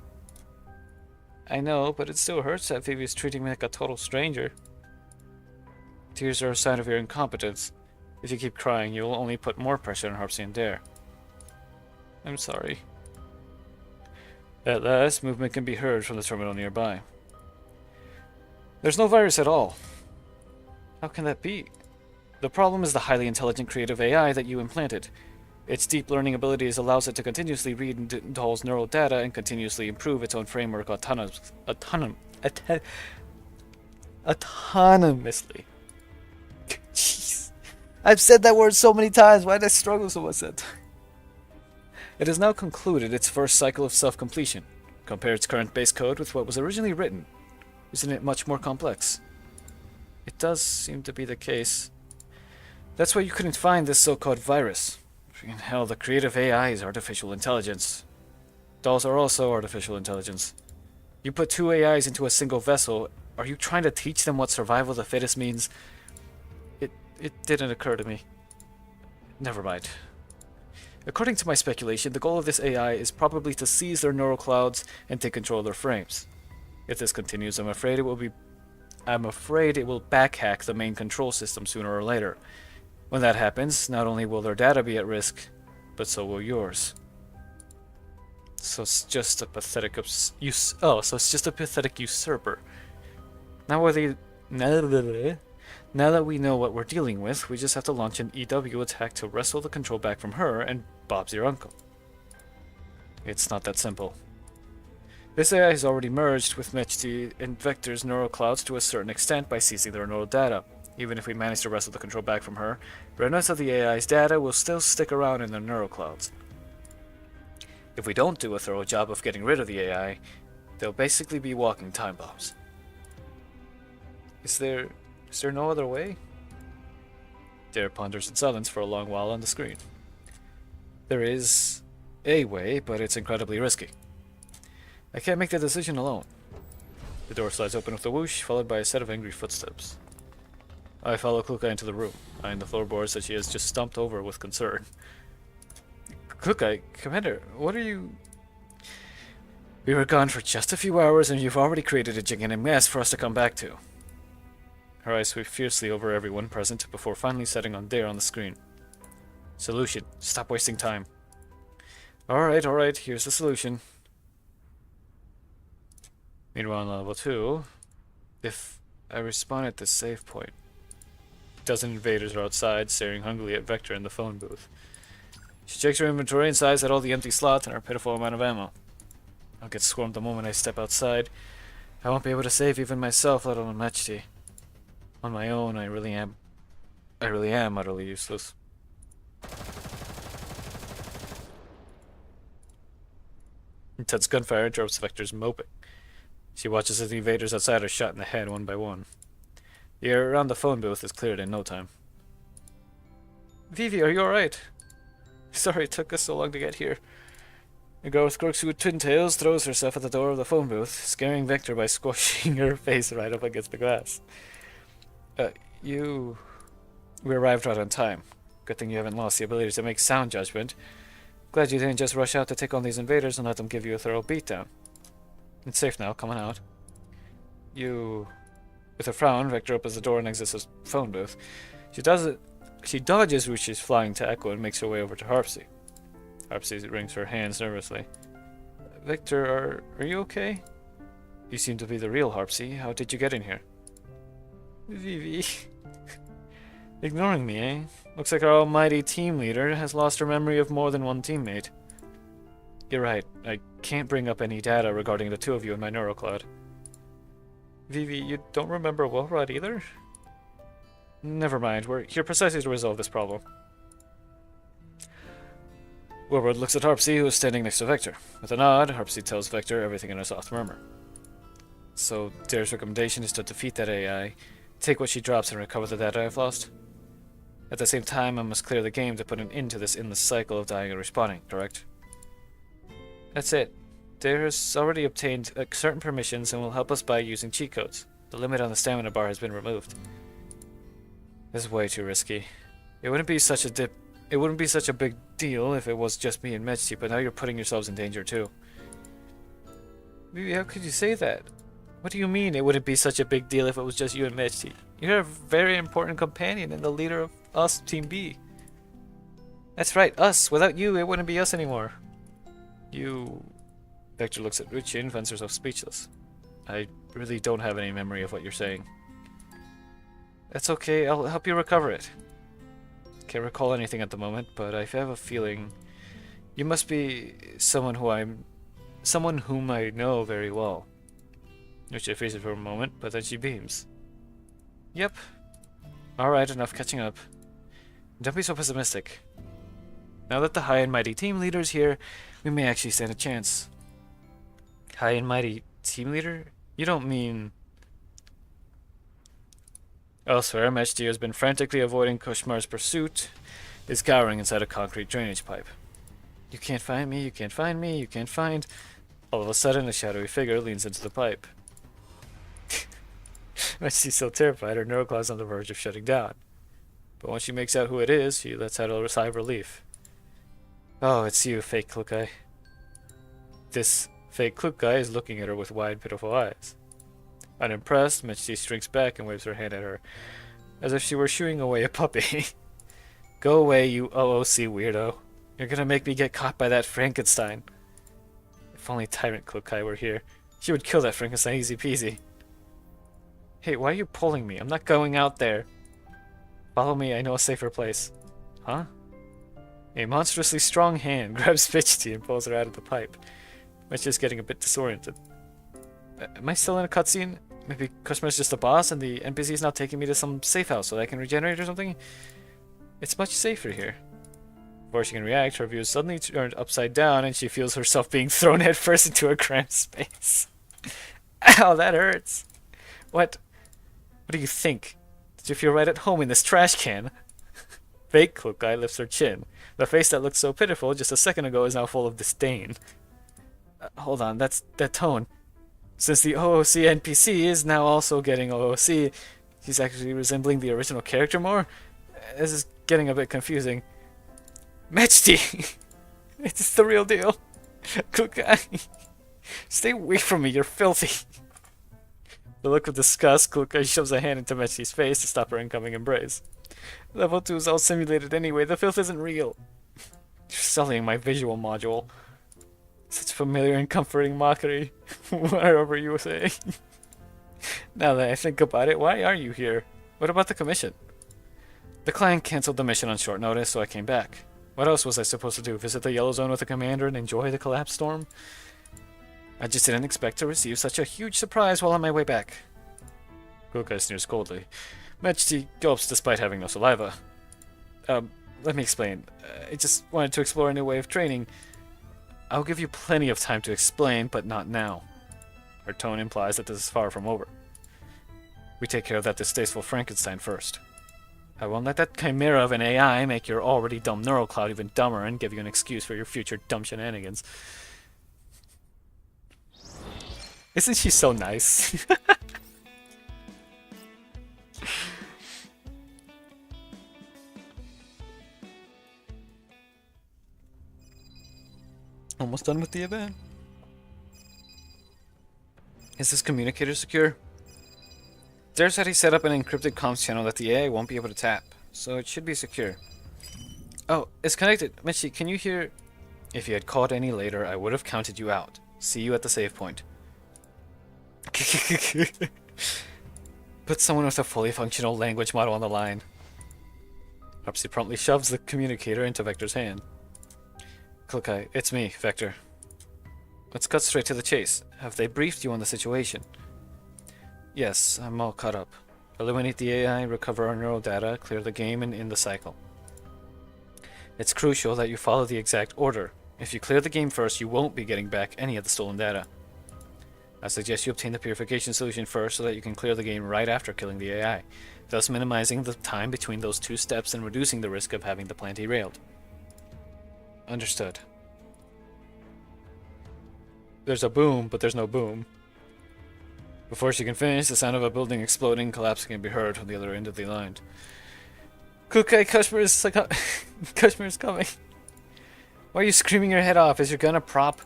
I know, but it still hurts that Vivi is treating me like a total stranger. Tears are a sign of your incompetence. If you keep crying, you will only put more pressure on Harpsy and Dare. I'm sorry. At last, movement can be heard from the terminal nearby. There's no virus at all. How can that be? The problem is the highly intelligent creative AI that you implanted. Its deep learning abilities allows it to continuously read Doll's neural data and continuously improve its own framework autonomously. Jeez. I've said that word so many times. Why did I struggle so much that time? It has now concluded its first cycle of self-completion. Compare its current base code with what was originally written. Isn't it much more complex? It does seem to be the case. That's why you couldn't find this so-called virus. Hell, the creative AI is artificial intelligence. Dolls are also artificial intelligence. You put two AIs into a single vessel. Are you trying to teach them what survival of the fittest means? It didn't occur to me. Never mind. According to my speculation, the goal of this AI is probably to seize their neural clouds and take control of their frames. If this continues, I'm afraid it will backhack the main control system sooner or later. When that happens, not only will their data be at risk, but so will yours. So it's just a pathetic usurper. Now that we know what we're dealing with, we just have to launch an EW attack to wrestle the control back from her, and Bob's your uncle. It's not that simple. This AI has already merged with Mechty and Vector's neural clouds to a certain extent by seizing their neural data. Even if we manage to wrestle the control back from her, remnants of the AI's data will still stick around in their neural clouds. If we don't do a thorough job of getting rid of the AI, they'll basically be walking time bombs. Is there no other way? Dare ponders in silence for a long while on the screen. There is a way, but it's incredibly risky. I can't make the decision alone. The door slides open with a whoosh, followed by a set of angry footsteps. I follow Kluka into the room, eyeing the floorboards that she has just stomped over with concern. Kluka, Commander, what are you... We were gone for just a few hours and you've already created a gigantic mess for us to come back to. Her eyes sweep fiercely over everyone present before finally setting on Dare on the screen. Solution. Stop wasting time. Alright, here's the solution. Meanwhile, on level 2, if I respawn at this save point, a dozen invaders are outside, staring hungrily at Vector in the phone booth. She checks her inventory and sighs at all the empty slots and her pitiful amount of ammo. I'll get swarmed the moment I step outside. I won't be able to save even myself, let alone Mechty. On my own, I really am utterly useless. Intense gunfire interrupts Vector's moping. She watches as the invaders outside are shot in the head one by one. The air around the phone booth is cleared in no time. Vivi, are you alright? Sorry it took us so long to get here. A girl with corkscrew twin tails throws herself at the door of the phone booth, scaring Vector by squashing her face right up against the glass. We arrived right on time. Good thing you haven't lost the ability to make sound judgment. Glad you didn't just rush out to take on these invaders and let them give you a thorough beatdown. It's safe now, come on out. With a frown, Vector opens the door and exits the phone booth. She dodges Ruchi's flying tackle and makes her way over to Harpsy. Harpsy wrings her hands nervously. Vector, are you okay? You seem to be the real Harpsy. How did you get in here? Vivi. Ignoring me, eh? Looks like our almighty team leader has lost her memory of more than one teammate. You're right. I can't bring up any data regarding the two of you in my neural cloud. Vivi, you don't remember Wilrod either? Never mind. We're here precisely to resolve this problem. Wilrod looks at Harpsy, who is standing next to Vector. With a nod, Harpsy tells Vector everything in a soft murmur. So, Dare's recommendation is to defeat that AI, take what she drops and recover the data I've lost? At the same time, I must clear the game to put an end to this endless cycle of dying and respawning, correct? That's it. There's already obtained certain permissions and will help us by using cheat codes. The limit on the stamina bar has been removed. This is way too risky. It wouldn't be such a big deal if it was just me and Mechty, but now you're putting yourselves in danger too. Maybe how could you say that? What do you mean it wouldn't be such a big deal if it was just you and Mechty? You're a very important companion and the leader of us, Team B. That's right, us. Without you, it wouldn't be us anymore. You... Vector looks at Ruchi and finds herself speechless. I really don't have any memory of what you're saying. That's okay, I'll help you recover it. Can't recall anything at the moment, but I have a feeling you must be someone whom I know very well. Ruchi freezes for a moment, but then she beams. Yep. Alright, enough catching up. Don't be so pessimistic. Now that the high and mighty team leader is here, we may actually stand a chance. High and mighty team leader? You don't mean... Elsewhere, Mechty has been frantically avoiding Koshmar's pursuit, is cowering inside a concrete drainage pipe. You can't find me, you can't find me, you can't find... All of a sudden, a shadowy figure leans into the pipe. Mechty's so terrified, her neuroclaw is on the verge of shutting down. But once she makes out who it is, she lets out a sigh of relief. Oh, it's you, fake Cluck Eye. This fake Cluck Eye is looking at her with wide, pitiful eyes. Unimpressed, Mechty shrinks back and waves her hand at her, as if she were shooing away a puppy. Go away, you OOC weirdo. You're gonna make me get caught by that Frankenstein. If only Tyrant Cluck Eye were here. She would kill that Frankenstein easy peasy. Hey, why are you pulling me? I'm not going out there. Follow me, I know a safer place. Huh? A monstrously strong hand grabs Mechty and pulls her out of the pipe. Mechty's getting a bit disoriented. Am I still in a cutscene? Maybe Kushmar's just a boss and the NPC is now taking me to some safe house so that I can regenerate or something? It's much safer here. Before she can react, her view is suddenly turned upside down and she feels herself being thrown headfirst into a cramped space. Ow, that hurts. What do you think? Did you feel right at home in this trash can? Fake Cluck Eye lifts her chin. The face that looked so pitiful just a second ago is now full of disdain. Hold on, that's that tone. Since the OOC NPC is now also getting OOC, he's actually resembling the original character more? This is getting a bit confusing. Mechty! It's the real deal. Cluck Eye. Stay away from me, you're filthy. The look of disgust, Cluck Eye shoves a hand into Mechty's face to stop her incoming embrace. Level 2 is all simulated anyway, the filth isn't real. You're sullying my visual module. Such familiar and comforting mockery. Whatever you were saying. Now that I think about it, why are you here? What about the commission? The client cancelled the mission on short notice, so I came back. What else was I supposed to do? Visit the Yellow Zone with the commander and enjoy the collapse storm? I just didn't expect to receive such a huge surprise while on my way back. Cluck Eye sneers coldly. Mechty gulps despite having no saliva. Let me explain. I just wanted to explore a new way of training. I'll give you plenty of time to explain, but not now. Her tone implies that this is far from over. We take care of that distasteful Frankenstein first. I won't let that chimera of an AI make your already dumb neural cloud even dumber and give you an excuse for your future dumb shenanigans. Isn't she so nice? Almost done with the event. Is this communicator secure? Dare said he set up an encrypted comms channel that the AI won't be able to tap, so it should be secure. Oh, it's connected. Mechty, can you hear? If you had called any later, I would have counted you out. See you at the save point. Put someone with a fully functional language model on the line. Upsy promptly shoves the communicator into Vector's hand. Cluck Eye, it's me, Vector. Let's cut straight to the chase. Have they briefed you on the situation? Yes, I'm all caught up. Eliminate the AI, recover our neural data, clear the game, and end the cycle. It's crucial that you follow the exact order. If you clear the game first, you won't be getting back any of the stolen data. I suggest you obtain the purification solution first so that you can clear the game right after killing the AI, thus minimizing the time between those two steps and reducing the risk of having the plan derailed. Understood. there's a boom, but there's no boom. Before she can finish, the sound of a building exploding, collapsing can be heard from the other end of the line. Kukai, Kashmir's coming. Why are you screaming your head off? Is your gun a prop?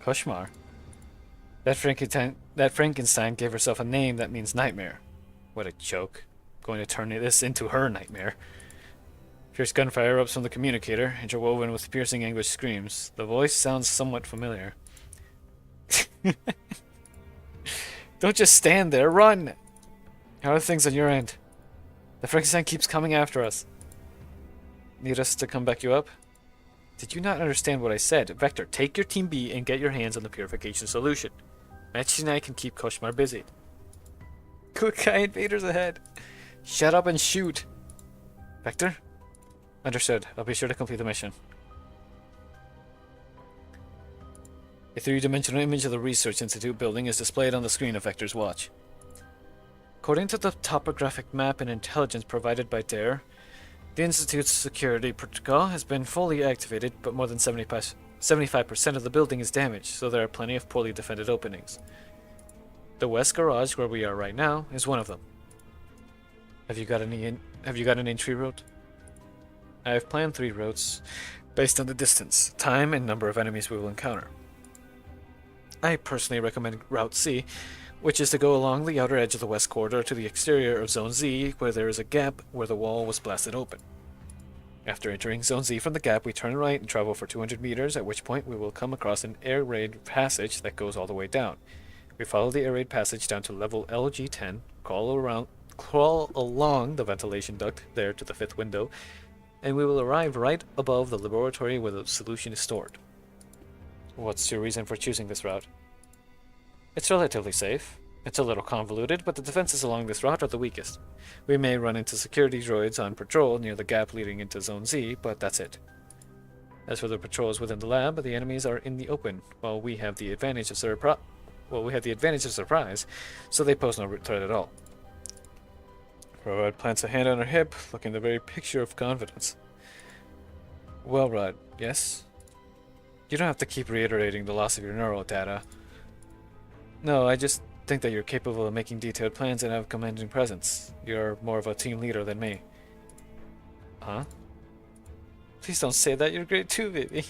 Kashmir. That Frankenstein gave herself a name that means nightmare. What a joke. Going to turn this into her nightmare. Fierce gunfire erupts from the communicator, interwoven with piercing anguish screams. The voice sounds somewhat familiar. Don't just stand there, run! How are things on your end? The Frankenstein keeps coming after us. Need us to come back you up? Did you not understand what I said? Vector, take your Team B and get your hands on the purification solution. Match and I can keep Kashmir busy. Kukai invaders ahead. Shut up and shoot. Vector? Understood. I'll be sure to complete the mission. A three-dimensional image of the Research Institute building is displayed on the screen of Vector's watch. According to the topographic map and intelligence provided by DARE, the Institute's security protocol has been fully activated, but more than 75% of the building is damaged, so there are plenty of poorly defended openings. The west garage, where we are right now, is one of them. Have you got an entry route? I have planned 3 routes, based on the distance, time, and number of enemies we will encounter. I personally recommend Route C, which is to go along the outer edge of the west corridor to the exterior of Zone Z, where there is a gap where the wall was blasted open. After entering Zone Z from the gap, we turn right and travel for 200 meters, at which point we will come across an air raid passage that goes all the way down. We follow the air raid passage down to level LG10, crawl along the ventilation duct there to the 5th window, and we will arrive right above the laboratory where the solution is stored. What's your reason for choosing this route? It's relatively safe. It's a little convoluted, but the defenses along this route are the weakest. We may run into security droids on patrol near the gap leading into Zone Z, but that's it. As for the patrols within the lab, the enemies are in the open, while we have the advantage of surprise, so they pose no threat at all. Rod plants a hand on her hip, looking the very picture of confidence. Well, Rod, yes? You don't have to keep reiterating the loss of your neural data. No, I just think that you're capable of making detailed plans and have commanding presence. You're more of a team leader than me. Huh? Please don't say that, you're great too, baby.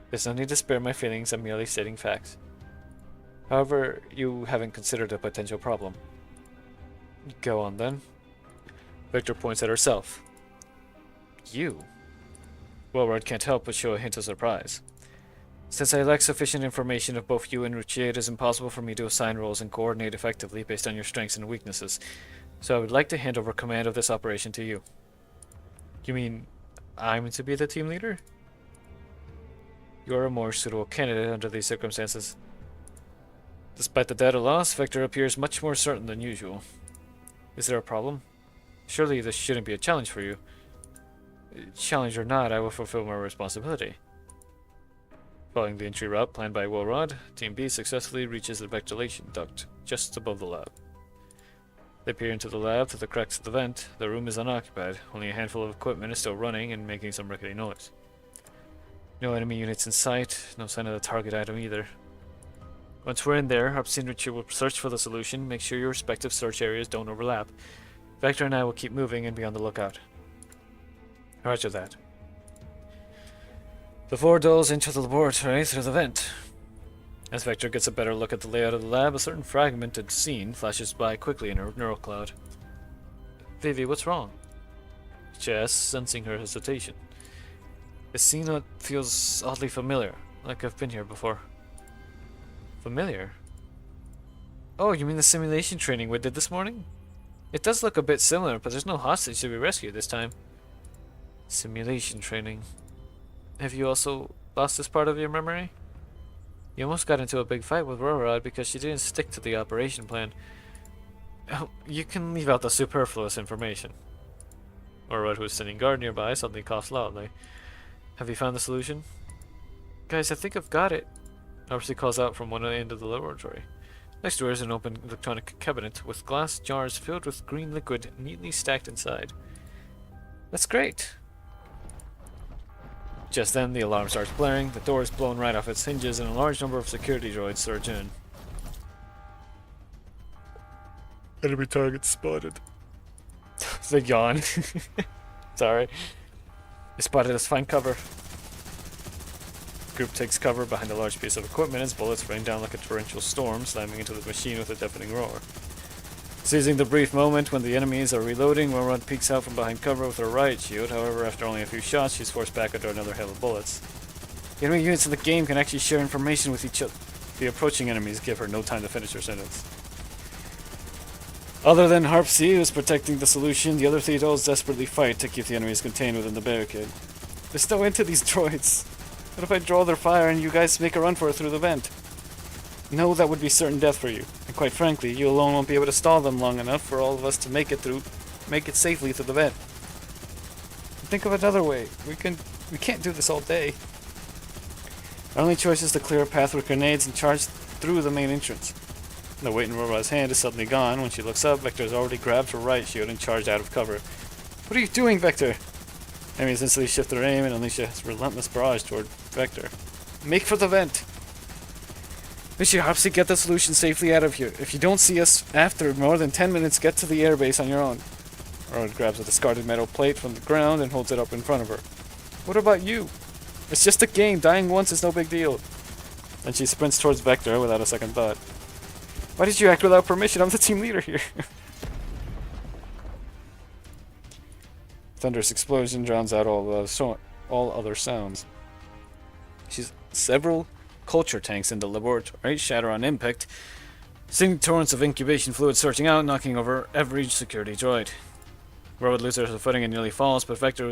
There's no need to spare my feelings, I'm merely stating facts. However, you haven't considered a potential problem. Go on then. Victor points at herself. You? Wellrod can't help but show a hint of surprise. Since I lack sufficient information of both you and Ruchia, it is impossible for me to assign roles and coordinate effectively based on your strengths and weaknesses, so I would like to hand over command of this operation to you. You mean I'm to be the team leader? You're a more suitable candidate under these circumstances. Despite the data loss, Vector appears much more certain than usual. Is there a problem? Surely this shouldn't be a challenge for you. Challenge or not, I will fulfill my responsibility. Following the entry route planned by Wilrod, Team B successfully reaches the ventilation duct, just above the lab. They peer into the lab through the cracks of the vent. The room is unoccupied. Only a handful of equipment is still running and making some rickety noise. No enemy units in sight, no sign of the target item either. Once we're in there, Upsy and Richard will search for the solution, make sure your respective search areas don't overlap. Vector and I will keep moving and be on the lookout. Roger that. The 4 dulls into the laboratory through the vent. As Vector gets a better look at the layout of the lab, a certain fragmented scene flashes by quickly in her neural cloud. Vivi, what's wrong? She asks, sensing her hesitation. The scene feels oddly familiar, like I've been here before. Familiar? Oh, you mean the simulation training we did this morning? It does look a bit similar, but there's no hostage to be rescued this time. Simulation training. Have you also lost this part of your memory? You almost got into a big fight with Rorod because she didn't stick to the operation plan. Oh, you can leave out the superfluous information. Rorod, who is standing guard nearby, suddenly coughs loudly. Have you found the solution? Guys, I think I've got it. Upsy calls out from one end of the laboratory. Next door is an open electronic cabinet with glass jars filled with green liquid neatly stacked inside. That's great. Just then, the alarm starts blaring, the door is blown right off its hinges, and a large number of security droids surge in. Enemy target spotted. They yawn. Sorry. They spotted us. Find cover. Group takes cover behind a large piece of equipment as bullets rain down like a torrential storm, slamming into the machine with a deafening roar. Seizing the brief moment when the enemies are reloading, Warrod peeks out from behind cover with her riot shield. However, after only a few shots, she's forced back under another hail of bullets. The enemy units in the game can actually share information with each other. The approaching enemies give her no time to finish her sentence. Other than Harp C, who is protecting the solution, the other three dolls desperately fight to keep the enemies contained within the barricade. There's no end to these droids. What if I draw their fire and you guys make a run for it through the vent? No, that would be certain death for you. And quite frankly, you alone won't be able to stall them long enough for all of us to make it safely through the vent. Think of another way. We can't do this all day. Our only choice is to clear a path with grenades and charge through the main entrance. The weight in Rora's hand is suddenly gone. When she looks up, Vector has already grabbed her riot shield and charged out of cover. What are you doing, Vector? Enemies instantly shift their aim and unleash a relentless barrage toward Vector. Make for the vent! Mission Hopsy, get the solution safely out of here. If you don't see us after more than 10 minutes, get to the airbase on your own. Rod grabs a discarded metal plate from the ground and holds it up in front of her. What about you? It's just a game. Dying once is no big deal. And she sprints towards Vector without a second thought. Why did you act without permission? I'm the team leader here. Thunderous explosion drowns out all other sounds. She's several culture tanks in the laboratory shatter on impact, sending torrents of incubation fluid searching out, knocking over every security droid. Robot loses her footing and nearly falls, but Vector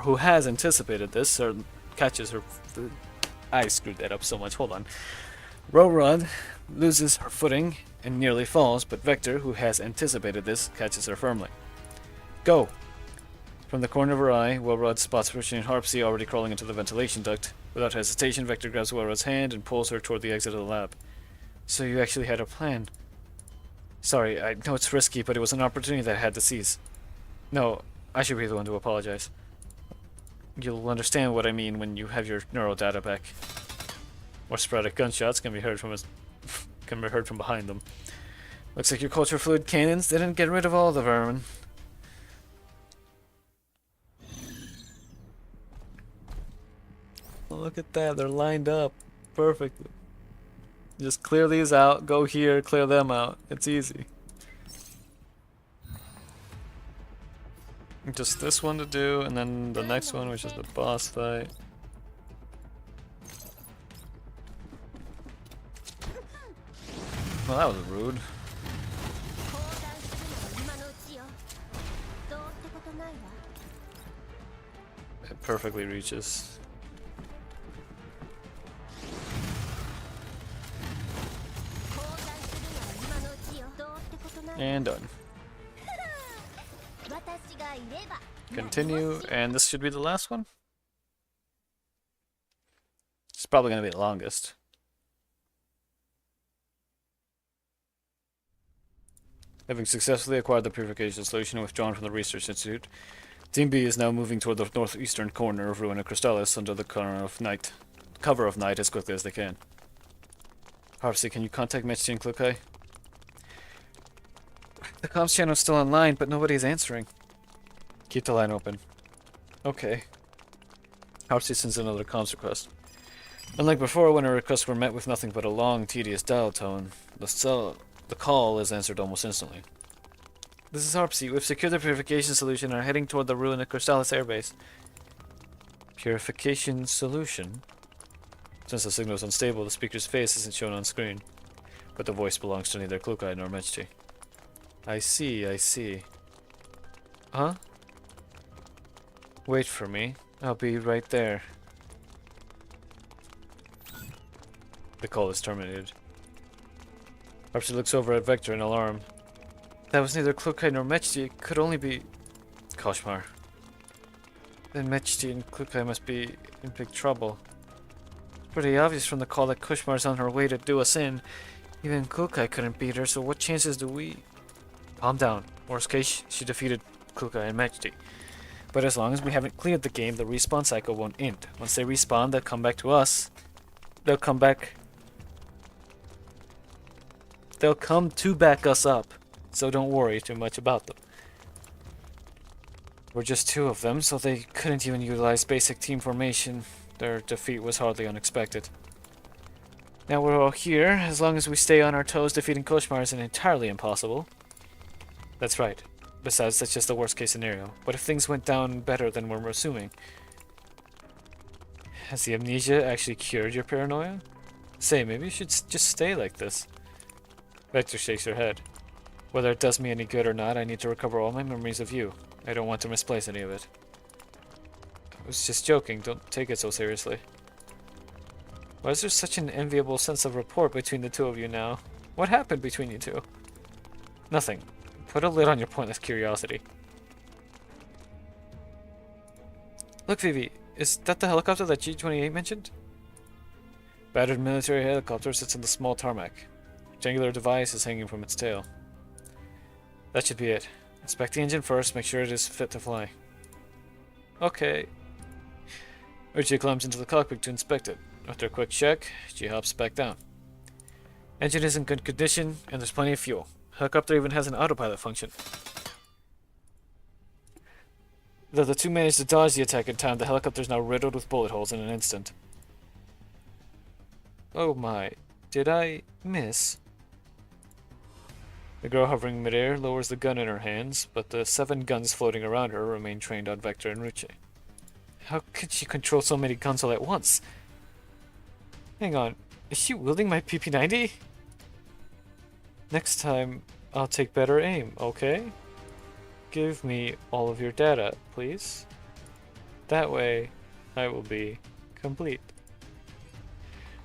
who has anticipated this, catches her. I screwed that up so much. Hold on. Rorod loses her footing and nearly falls, but Vector, who has anticipated this, catches her firmly. Go! From the corner of her eye, Rorod spots Christian Harpsy already crawling into the ventilation duct. Without hesitation, Vector grabs Rorod's hand and pulls her toward the exit of the lab. So you actually had a plan. Sorry, I know it's risky, but it was an opportunity that I had to seize. No, I should be the one to apologize. You'll understand what I mean when you have your neural data back. More sporadic gunshots can be heard from behind them. Looks like your culture fluid cannons didn't get rid of all the vermin. Oh, look at that, they're lined up perfectly. Just clear these out, go here, clear them out. It's easy. Just this one to do, and then the next one, which is the boss fight. Well, that was rude. It perfectly reaches. And done. Continue, and this should be the last one? It's probably going to be the longest. Having successfully acquired the purification solution and withdrawn from the research institute, Team B is now moving toward the northeastern corner of Ruina Crystallis under the cover of night as quickly as they can. Harpsy, can you contact Metzgy and Klukai? The comms channel's still online, but nobody's answering. Keep the line open. Okay. Harpsy sends another comms request. Unlike before, when her requests were met with nothing but a long, tedious dial tone, the call is answered almost instantly. This is Harpsy. We've secured the purification solution and are heading toward the Ruina Crystallis airbase. Purification solution? Since the signal is unstable, the speaker's face isn't shown on screen. But the voice belongs to neither Klukai nor Metzgy. I see, I see. Huh? Wait for me. I'll be right there. The call is terminated. Harpsy looks over at Vector in alarm. That was neither Klukai nor Metzgy. It could only be Koshmar. Then Metzgy and Klukai must be in big trouble. It's pretty obvious from the call that Kushmar's on her way to do us in. Even Klukai couldn't beat her, so what chances do we... Calm down. Worst case, she defeated Klukai and Metzgy. But as long as we haven't cleared the game, the respawn cycle won't end. Once they respawn, they'll come back to us. They'll come to back us up. So don't worry too much about them. We're just two of them, so they couldn't even utilize basic team formation. Their defeat was hardly unexpected. Now we're all here. As long as we stay on our toes, defeating Koshmar isn't entirely impossible. That's right. Besides, that's just the worst case scenario. What if things went down better than we're assuming? Has the amnesia actually cured your paranoia? Say, maybe you should just stay like this. Vector shakes her head. Whether it does me any good or not, I need to recover all my memories of you. I don't want to misplace any of it. I was just joking, don't take it so seriously. Why is there such an enviable sense of rapport between the two of you now? What happened between you two? Nothing. Put a lid on your pointless curiosity. Look, Vivi, is that the helicopter that G28 mentioned? Battered military helicopter sits in the small tarmac. Rectangular device is hanging from its tail. That should be it. Inspect the engine first, make sure it is fit to fly. Okay. Uchi climbs into the cockpit to inspect it. After a quick check, she hops back down. Engine is in good condition, and there's plenty of fuel. Helicopter even has an autopilot function. Though the two managed to dodge the attack in time, the helicopter is now riddled with bullet holes in an instant. Oh my, did I miss? The girl hovering midair lowers the gun in her hands, but the 7 guns floating around her remain trained on Vector and Ruche. How could she control so many guns all at once? Hang on, is she wielding my PP-90? Next time, I'll take better aim, okay? Give me all of your data, please. That way, I will be complete.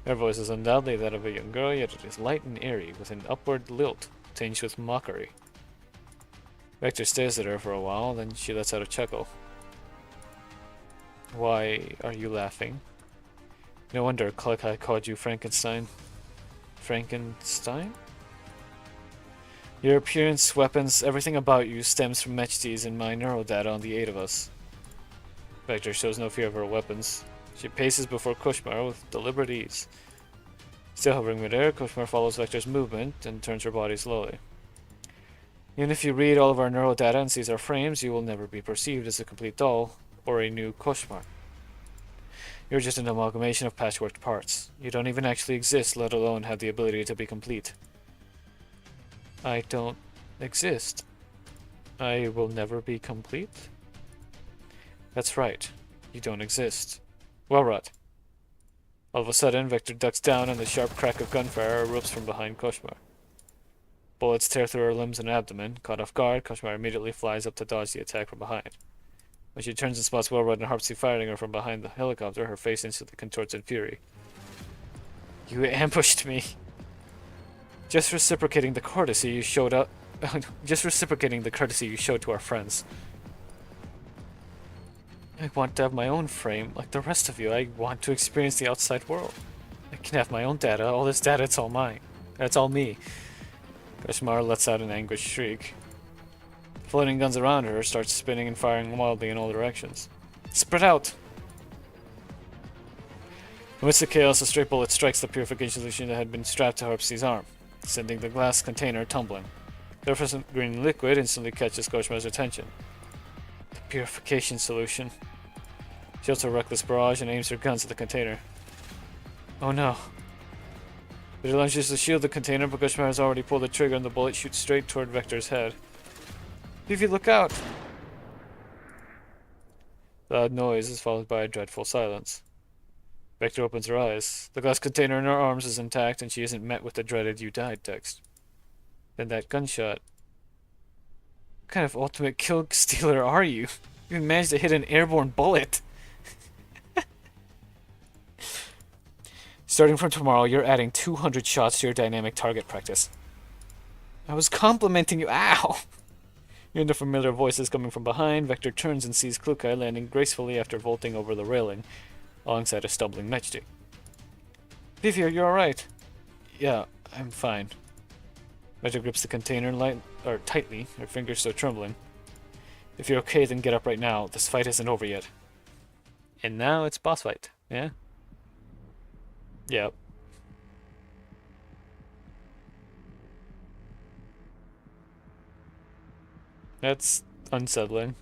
Her voice is undoubtedly that of a young girl, yet it is light and airy, with an upward lilt tinged with mockery. Vector stares at her for a while, then she lets out a chuckle. Why are you laughing? No wonder Cluck called you Frankenstein. Frankenstein? Your appearance, weapons, everything about you stems from matchties and my neurodata on the 8 of us. Vector shows no fear of her weapons. She paces before Koshmar with deliberate ease. Still hovering midair, Koshmar follows Vector's movement and turns her body slowly. Even if you read all of our neural data and sees our frames, you will never be perceived as a complete doll or a new Koshmar. You're just an amalgamation of patchworked parts. You don't even actually exist, let alone have the ability to be complete. I don't exist. I will never be complete? That's right. You don't exist. Well, Rut. All of a sudden, Vector ducks down and the sharp crack of gunfire erupts from behind Koshmar. Bullets tear through her limbs and abdomen. Caught off guard, Koshmar immediately flies up to dodge the attack from behind. When she turns and spots Wellrod and Harpsy firing her from behind the helicopter, her face instantly contorts in fury. You ambushed me. Just reciprocating the courtesy you showed to our friends. I want to have my own frame, like the rest of you. I want to experience the outside world. I can have my own data. All this data, it's all mine. That's all me. Koshmar lets out an anguished shriek. The floating guns around her start spinning and firing wildly in all directions. Spread out! Amidst the chaos, a stray bullet strikes the purification solution that had been strapped to Harpsy's arm, sending the glass container tumbling. The fluorescent green liquid instantly catches Koshmar's attention. The purification solution. She holds a reckless barrage and aims her guns at the container. Oh no. She launches to shield the container, but Koshmar has already pulled the trigger and the bullet shoots straight toward Vector's head. Vivi, look out! The loud noise is followed by a dreadful silence. Vector opens her eyes. The glass container in her arms is intact, and she isn't met with the dreaded "you died" text. Then that gunshot. What kind of ultimate kill stealer are you? You managed to hit an airborne bullet! Starting from tomorrow, you're adding 200 shots to your dynamic target practice. I was complimenting you. Ow! Hearing the familiar voices coming from behind, Vector turns and sees Klukai landing gracefully after vaulting over the railing, alongside a stumbling Mechty. Vivi, are you alright? Yeah, I'm fine. Vector grips the container tightly, her fingers still trembling. If you're okay, then get up right now. This fight isn't over yet. And now it's boss fight. Yeah? Yep. That's unsettling.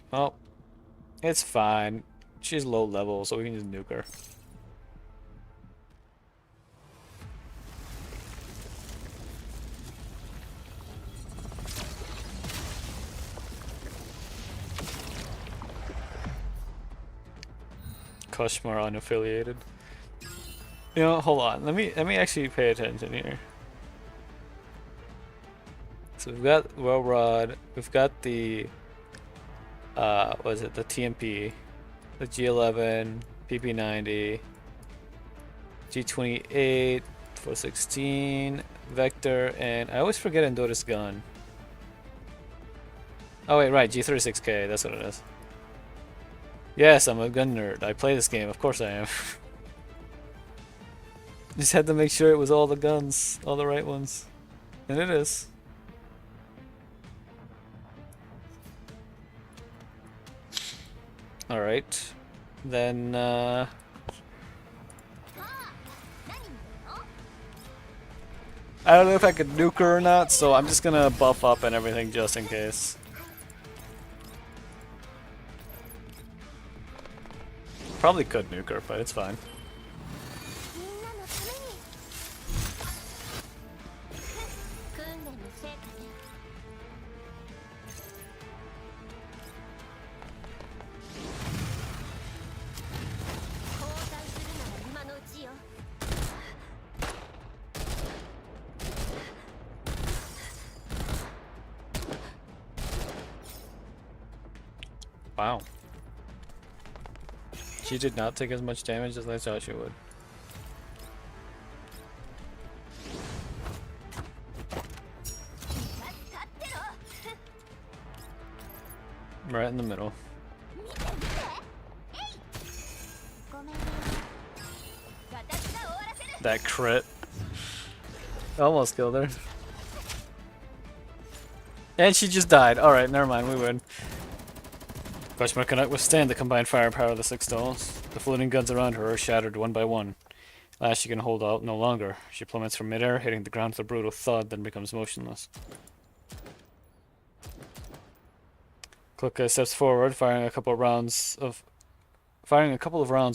Well, it's fine. She's low level, so we can just nuke her. Kushmar unaffiliated. You know, hold on. Let me actually pay attention here. So we've got Well Rod, we've got the what is it, the TMP, the G11, PP90, G28, 416, Vector, and I always forget Endora's gun. Oh wait, right, G36K, that's what it is. Yes, I'm a gun nerd. I play this game, of course I am. Just had to make sure it was all the guns, all the right ones. And it is. Alright. Then, I don't know if I could nuke her or not, so I'm just gonna buff up and everything just in case. Probably could nuke her, but it's fine. Wow. She did not take as much damage as I thought she would. Right in the middle. That crit. Almost killed her. And she just died. Alright, never mind, we win. Kushmar cannot withstand the combined firepower of the 6 dolls. The floating guns around her are shattered one by one. Last she can hold out no longer. She plummets from midair, hitting the ground with a brutal thud, then becomes motionless. Klukka steps forward, firing a couple of rounds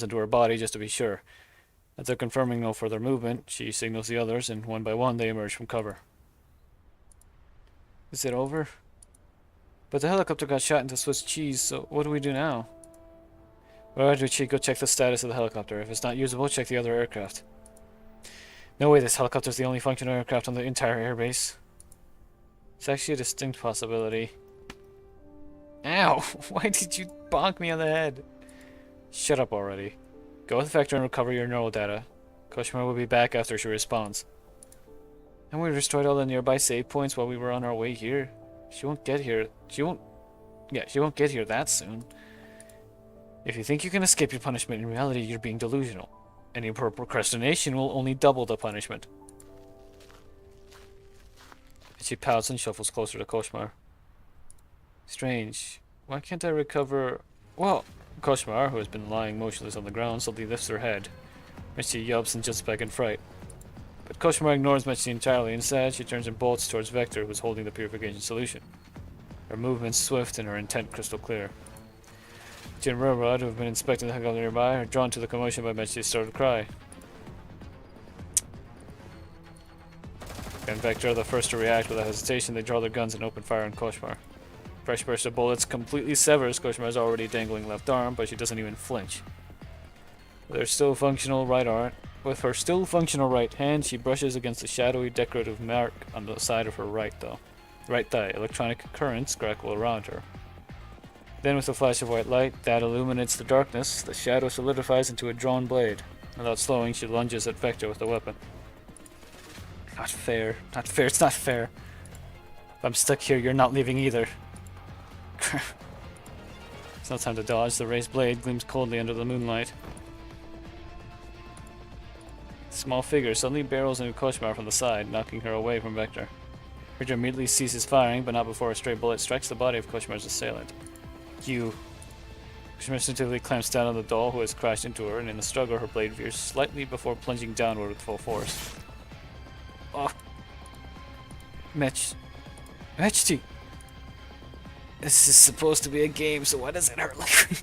into her body just to be sure. After confirming no further movement, she signals the others, and one by one they emerge from cover. Is it over? But the helicopter got shot into Swiss cheese, so what do we do now? Alright, Richie, go check the status of the helicopter. If it's not usable, check the other aircraft. No way, this helicopter's the only functional aircraft on the entire airbase. It's actually a distinct possibility. Ow! Why did you bonk me on the head? Shut up already. Go with Vector and recover your neural data. Kushmar will be back after she responds. And we destroyed all the nearby save points while we were on our way here. She won't get here. She won't get here that soon. If you think you can escape your punishment, in reality you're being delusional. Any procrastination will only double the punishment. She pouts and shuffles closer to Kushmar. Strange. Why can't I recover... Well, Kushmar, who has been lying motionless on the ground, suddenly lifts her head. Mitzi yelps and jumps back in fright. But Kushmar ignores Mitzi entirely. Instead, she turns and bolts towards Vector, who is holding the purification solution. Her movements swift and her intent crystal clear. Mitzi and Railroad, who have been inspecting the helicopter nearby, are drawn to the commotion by Mitzi's startled cry. And Vector are the first to react without hesitation. They draw their guns and open fire on Kushmar. Fresh burst of bullets completely severs Kushmar's already dangling left arm, but she doesn't even flinch. With her still functional right hand, she brushes against a shadowy decorative mark on the side of her right thigh. Electronic currents crackle around her. Then with a flash of white light that illuminates the darkness, the shadow solidifies into a drawn blade. Without slowing, she lunges at Vector with the weapon. Not fair. Not fair. It's not fair. If I'm stuck here, you're not leaving either. It's no time to dodge. The raised blade gleams coldly under the moonlight. This small figure suddenly barrels into Koshmar from the side, knocking her away from Vector. Vector immediately ceases firing, but not before a stray bullet strikes the body of Koshmar's assailant. You. Koshmar instinctively clamps down on the doll who has crashed into her, and in the struggle her blade veers slightly before plunging downward with full force. Oh. Mechti! This is supposed to be a game, so why does it hurt like...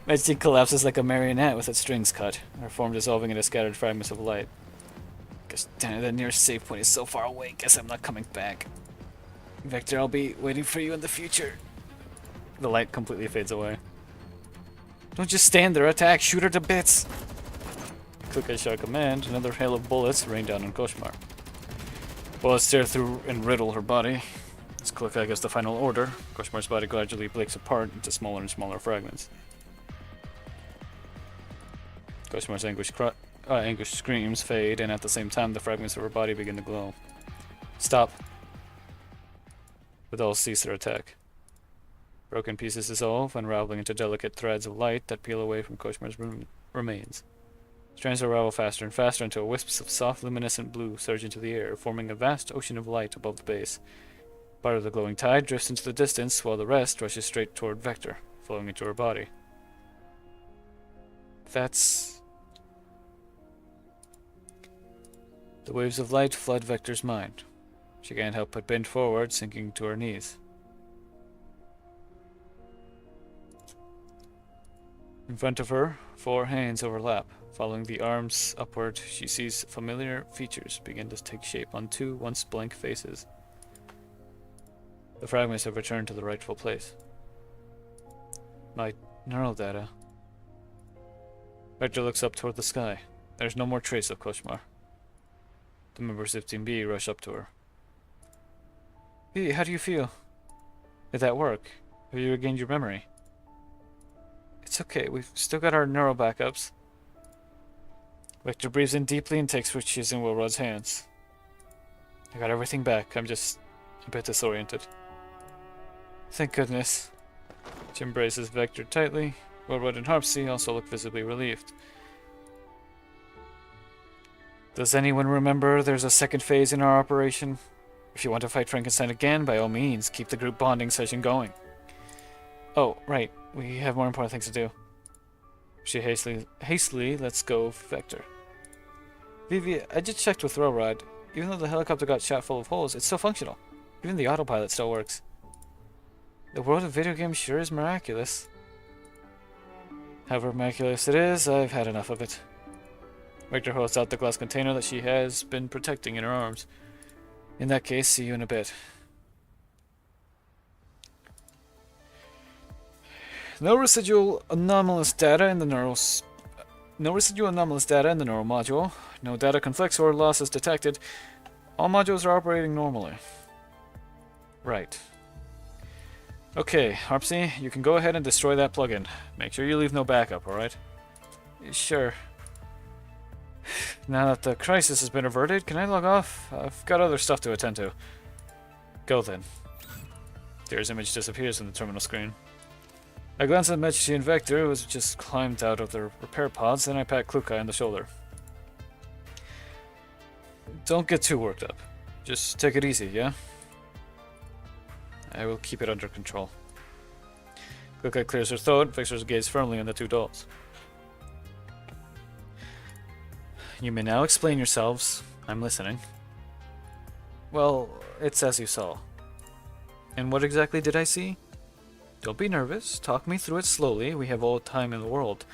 Mechti collapses like a marionette with its strings cut, her form dissolving into scattered fragments of light. Gosh damn it, that nearest save point is so far away, guess I'm not coming back. Vector, I'll be waiting for you in the future. The light completely fades away. Don't just stand there, attack, shoot her to bits! Click as our command, another hail of bullets rain down on Koshmar. Bullets tear through and riddle her body. As Klukka gives the final order, Koshmar's body gradually breaks apart into smaller and smaller fragments. Koshmar's anguished screams fade, and at the same time the fragments of her body begin to glow. Stop. The dolls cease their attack. Broken pieces dissolve, unraveling into delicate threads of light that peel away from Koshmar's remains. Strands unravel faster and faster until wisps of soft luminescent blue surge into the air, forming a vast ocean of light above the base. Part of the glowing tide drifts into the distance, while the rest rushes straight toward Vector, flowing into her body. That's... The waves of light flood Vector's mind. She can't help but bend forward, sinking to her knees. In front of her, 4 hands overlap. Following the arms upward, she sees familiar features begin to take shape on 2 once blank faces. The fragments have returned to the rightful place. My neural data. Vector looks up toward the sky. There's no more trace of Koshmar. The members of Team B rush up to her. Hey, how do you feel? Did that work? Have you regained your memory? It's okay, we've still got our neural backups. Vector breathes in deeply and takes what she's in Wilrod's hands. I got everything back, I'm just a bit disoriented. Thank goodness. She embraces Vector tightly. Wilrod and Harpsy also look visibly relieved. Does anyone remember there's a second phase in our operation? If you want to fight Frankenstein again, by all means, keep the group bonding session going. Oh, right. We have more important things to do. She hastily lets go of Vector. Vivi, I just checked with Wilrod. Even though the helicopter got shot full of holes, it's still functional. Even the autopilot still works. The world of video games sure is miraculous. However miraculous it is, I've had enough of it. Vector holds out the glass container that she has been protecting in her arms. In that case, see you in a bit. No residual anomalous data in the neural module. No data conflicts or losses detected. All modules are operating normally. Right. Okay, Harpsy, you can go ahead and destroy that plugin. Make sure you leave no backup, alright? Sure. Now that the crisis has been averted, can I log off? I've got other stuff to attend to. Go then. Deer's image disappears from the terminal screen. I glance at Mechi and Vector, who has just climbed out of their repair pods, then I pat Klukka on the shoulder. Don't get too worked up. Just take it easy, yeah? I will keep it under control. Klukka clears her throat, fixes her gaze firmly on the 2 dolls. You may now explain yourselves. I'm listening. Well, it's as you saw. And what exactly did I see? Don't be nervous. Talk me through it slowly. We have all the time in the world.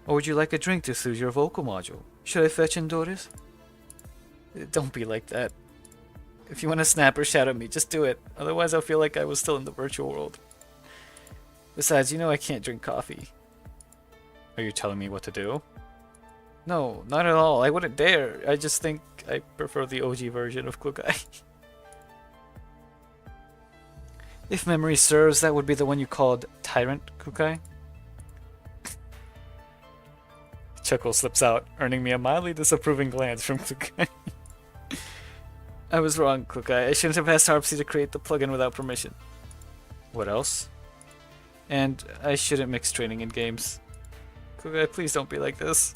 Or would you like a drink to soothe your vocal module? Should I fetch in Doris? Don't be like that. If you want to snap or shout at me, just do it. Otherwise I'll feel like I was still in the virtual world. Besides, you know I can't drink coffee. Are you telling me what to do? No, not at all. I wouldn't dare. I just think I prefer the OG version of Klukka. If memory serves, that would be the one you called Tyrant Kukai. Chuckle slips out, earning me a mildly disapproving glance from Kukai. I was wrong, Kukai. I shouldn't have asked Harpsy to create the plugin without permission. What else? And I shouldn't mix training in games. Kukai, please don't be like this.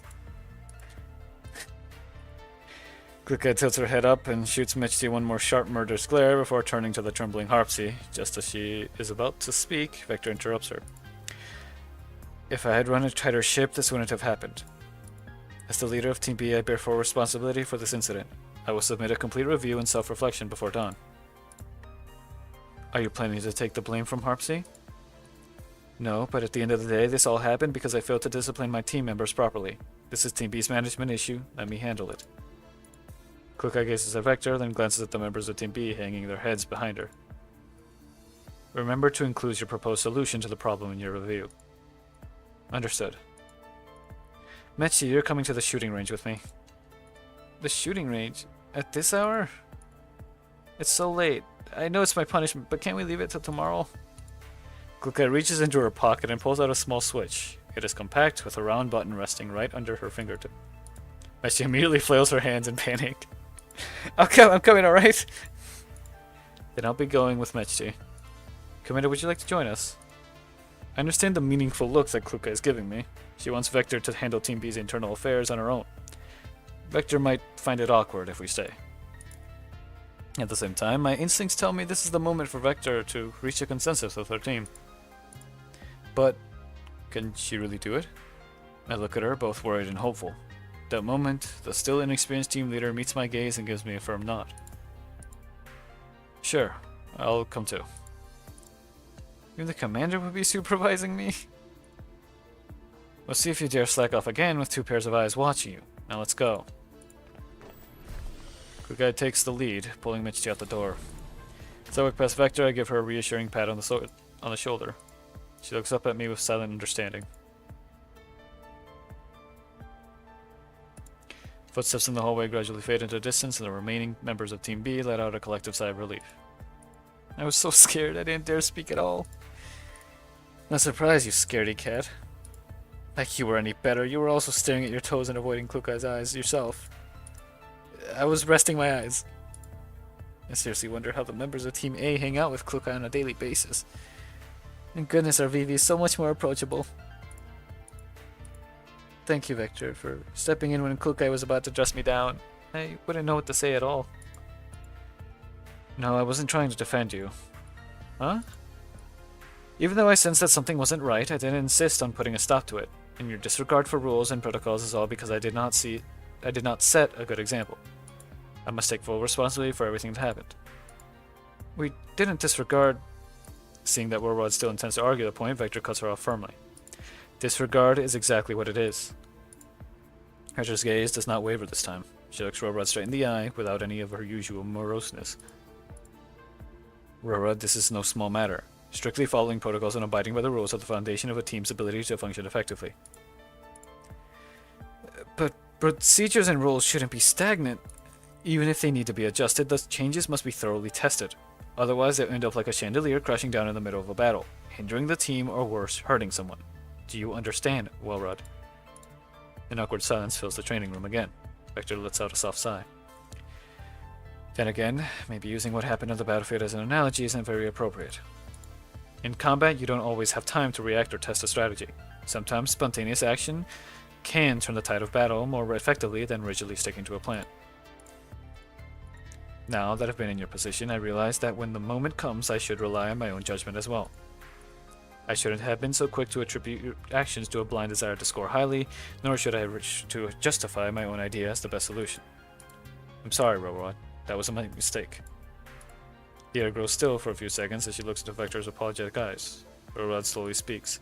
Klika tilts her head up and shoots Michty one more sharp murderous glare before turning to the trembling Harpsy. Just as she is about to speak, Vector interrupts her. If I had run a tighter ship, this wouldn't have happened. As the leader of Team B, I bear full responsibility for this incident. I will submit a complete review and self-reflection before dawn. Are you planning to take the blame from Harpsy? No, but at the end of the day, this all happened because I failed to discipline my team members properly. This is Team B's management issue. Let me handle it. Klika gazes at Vector, then glances at the members of Team B hanging their heads behind her. Remember to include your proposed solution to the problem in your review. Understood. Mechi, you're coming to the shooting range with me. The shooting range? At this hour? It's so late. I know it's my punishment, but can't we leave it till tomorrow? Klika reaches into her pocket and pulls out a small switch. It is compact, with a round button resting right under her fingertip. Mechi immediately flails her hands in panic. I'm coming, alright? Then I'll be going with Mechi. Commander, would you like to join us? I understand the meaningful look that Klika is giving me. She wants Vector to handle Team B's internal affairs on her own. Vector might find it awkward if we stay. At the same time, my instincts tell me this is the moment for Vector to reach a consensus with her team. But, can she really do it? I look at her, both worried and hopeful. That moment, the still inexperienced team leader meets my gaze and gives me a firm nod. Sure, I'll come too. Even the commander would be supervising me? We'll see if you dare slack off again with 2 pairs of eyes watching you. Now let's go. Klika takes the lead, pulling Michty out the door. As I walk past Vector, I give her a reassuring pat on the shoulder. She looks up at me with silent understanding. Footsteps in the hallway gradually fade into distance, and the remaining members of Team B let out a collective sigh of relief. I was so scared I didn't dare speak at all. Not surprised, you scaredy cat. Like you were any better, you were also staring at your toes and avoiding Klika's eyes yourself. I was resting my eyes. I seriously wonder how the members of Team A hang out with Klika on a daily basis. Thank goodness our VV is so much more approachable. Thank you, Vector, for stepping in when Klika was about to dress me down. I wouldn't know what to say at all. No, I wasn't trying to defend you. Huh? Even though I sensed that something wasn't right, I didn't insist on putting a stop to it. And your disregard for rules and protocols is all because I did not set a good example. I must take full responsibility for everything that happened. We didn't disregard. Seeing that Warrod still intends to argue the point, Vector cuts her off firmly. Disregard is exactly what it is. Vector's gaze does not waver this time. She looks Warrod straight in the eye without any of her usual moroseness. Warrod, this is no small matter. Strictly following protocols and abiding by the rules are the foundation of a team's ability to function effectively. But procedures and rules shouldn't be stagnant. Even if they need to be adjusted, the changes must be thoroughly tested. Otherwise, they'll end up like a chandelier crashing down in the middle of a battle, hindering the team or worse, hurting someone. Do you understand, Welrod? An awkward silence fills the training room again. Vector lets out a soft sigh. Then again, maybe using what happened on the battlefield as an analogy isn't very appropriate. In combat, you don't always have time to react or test a strategy. Sometimes spontaneous action can turn the tide of battle more effectively than rigidly sticking to a plan. Now that I've been in your position, I realize that when the moment comes, I should rely on my own judgment as well. I shouldn't have been so quick to attribute your actions to a blind desire to score highly, nor should I wish to justify my own idea as the best solution. I'm sorry, Warrod. That was a mistake. The air grows still for a few seconds as she looks into Vector's apologetic eyes. Warrod slowly speaks.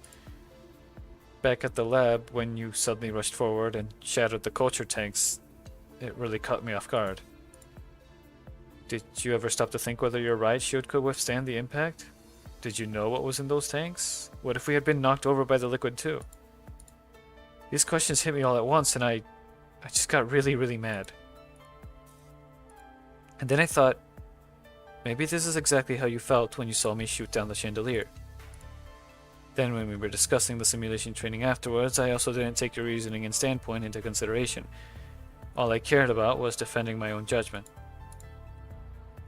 Back at the lab, when you suddenly rushed forward and shattered the culture tanks, it really caught me off guard. Did you ever stop to think whether your riot shield could withstand the impact? Did you know what was in those tanks? What if we had been knocked over by the liquid too? These questions hit me all at once and I just got really mad. And then I thought, maybe this is exactly how you felt when you saw me shoot down the chandelier. Then when we were discussing the simulation training afterwards, I also didn't take your reasoning and standpoint into consideration. All I cared about was defending my own judgment.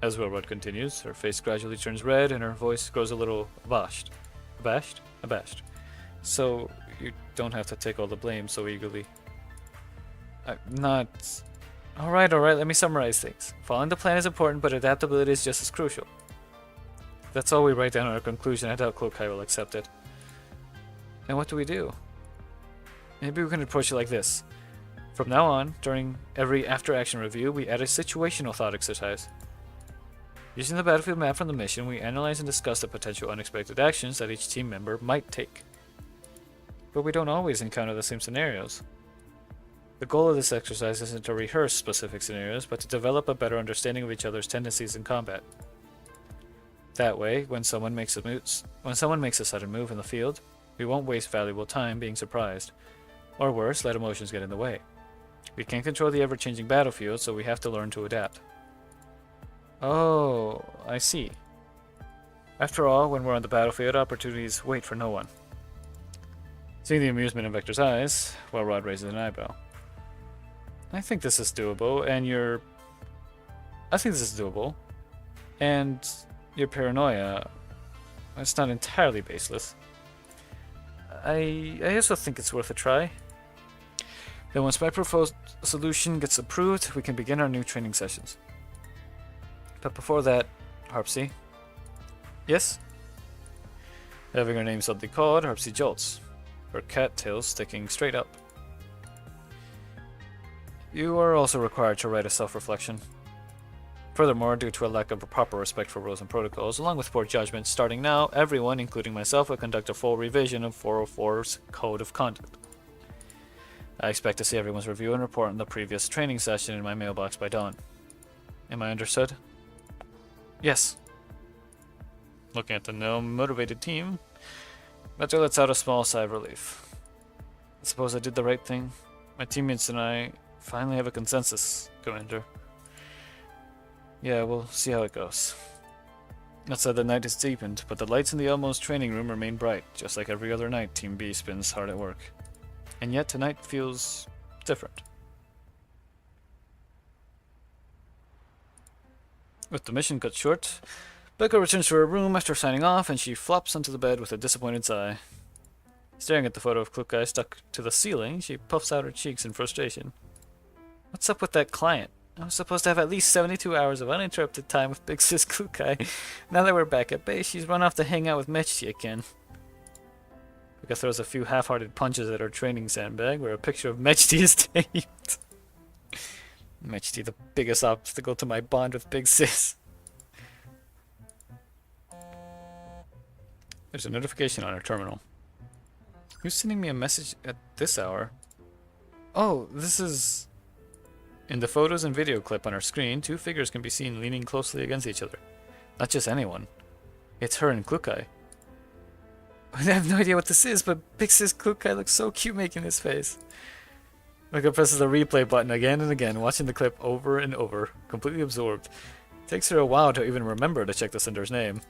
As Warrod continues, her face gradually turns red and her voice grows a little abashed. Abashed? Abashed. So, you don't have to take all the blame so eagerly. I'm not Alright, let me summarize things. Following the plan is important, but adaptability is just as crucial. That's all we write down in our conclusion. I doubt Cloakai will accept it. And what do we do? Maybe we can approach it like this. From now on, during every after-action review, we add a situational thought exercise. Using the battlefield map from the mission, we analyze and discuss the potential unexpected actions that each team member might take. But we don't always encounter the same scenarios. The goal of this exercise isn't to rehearse specific scenarios, but to develop a better understanding of each other's tendencies in combat. That way, when someone makes a sudden move in the field, we won't waste valuable time being surprised. Or worse, let emotions get in the way. We can't control the ever-changing battlefield, so we have to learn to adapt. Oh, I see. After all, when we're on the battlefield, opportunities wait for no one. Seeing the amusement in Vector's eyes, while Rod raises an eyebrow. I think this is doable, and your paranoia, it's not entirely baseless. I also think it's worth a try. Then once my proposed solution gets approved, we can begin our new training sessions. But before that, Harpsy. Yes? Having her name suddenly called, Harpsy jolts, her cattails sticking straight up. You are also required to write a self-reflection. Furthermore, due to a lack of a proper respect for rules and protocols, along with poor judgment, starting now, everyone, including myself, will conduct a full revision of 404's Code of Conduct. I expect to see everyone's review and report on the previous training session in my mailbox by dawn. Am I understood? Yes. Looking at the motivated team, Metro lets out a small sigh of relief. I suppose I did the right thing. My teammates and I finally have a consensus, Commander. Yeah, we'll see how it goes. Outside the night has deepened, but the lights in the Elmo's training room remain bright. Just like every other night, Team B spins hard at work. And yet tonight feels different. With the mission cut short, Becca returns to her room after signing off, and she flops onto the bed with a disappointed sigh. Staring at the photo of Cloakai stuck to the ceiling, she puffs out her cheeks in frustration. What's up with that client? I was supposed to have at least 72 hours of uninterrupted time with Big Sis Cloakai. Now that we're back at base, she's run off to hang out with Mechti again. Becca throws a few half-hearted punches at her training sandbag, where a picture of Mechti is taped. Mechti, the biggest obstacle to my bond with Big Sis. There's a notification on her terminal. Who's sending me a message at this hour? Oh, this is... In the photos and video clip on our screen, two figures can be seen leaning closely against each other. Not just anyone. It's her and Cloakai. I have no idea what this is, but Big Sis Cloakai looks so cute making this face. Mika presses the replay button again and again, watching the clip over and over, completely absorbed. It takes her a while to even remember to check the sender's name.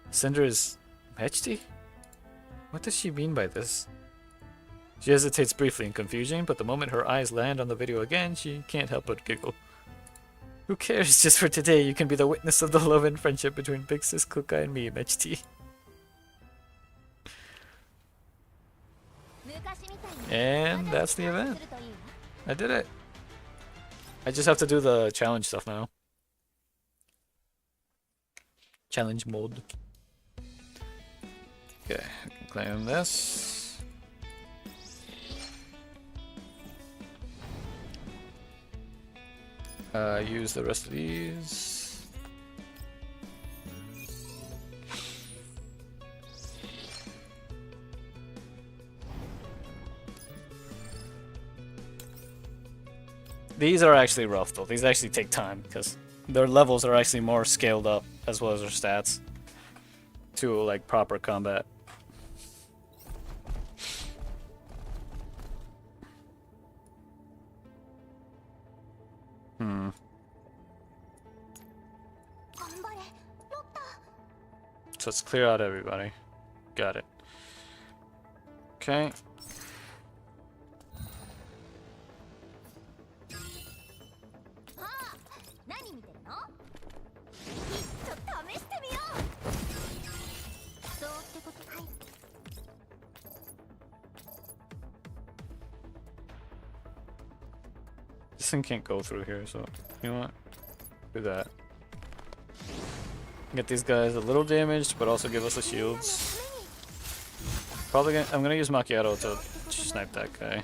Sender is... Mechti? What does she mean by this? She hesitates briefly in confusion, but the moment her eyes land on the video again, she can't help but giggle. Who cares? Just for today, you can be the witness of the love and friendship between Big Sis Cloakai and me, Mechti. And that's the event. I did it. I just have to do the challenge stuff now. Challenge mode. Okay, I can claim this. Use the rest of these. These are actually rough though. These actually take time because their levels are actually more scaled up as well as their stats to like proper combat. So let's clear out everybody. Got it. Okay. This thing can't go through here, so you know what? Do that. Get these guys a little damaged, but also give us the shields. Probably I'm gonna use Macchiato to snipe that guy.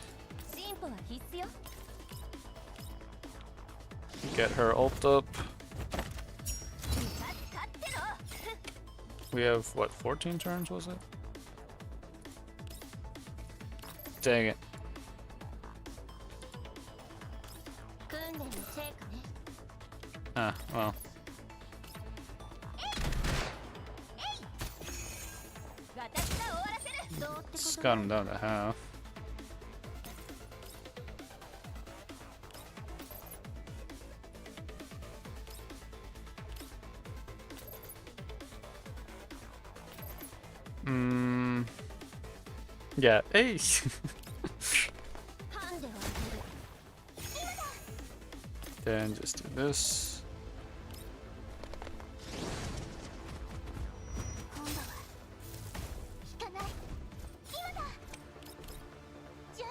Get her ult up. We have what, 14 turns was it? Dang it. Ah, well. Just got him down to half. Yeah, ace! Then just do this.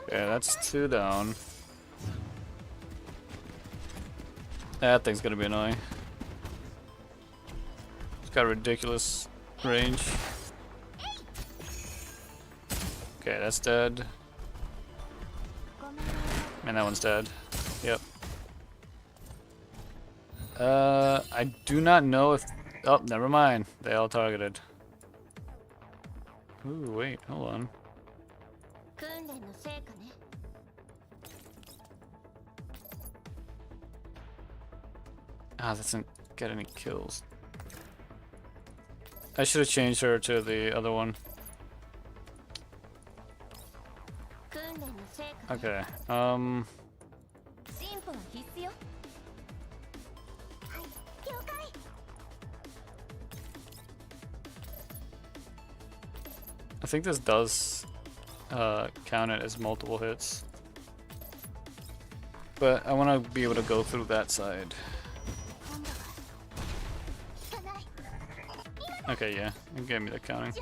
Yeah, that's 2 down. That thing's gonna be annoying. It's got ridiculous range. Okay, that's dead. And that one's dead. Yep. I do not know if... Oh, never mind. They all targeted. Ooh, wait, hold on. Ah, that doesn't get any kills. I should have changed her to the other one. Okay, I think this does count it as multiple hits. But I want to be able to go through that side. Okay, yeah, it gave me the counting.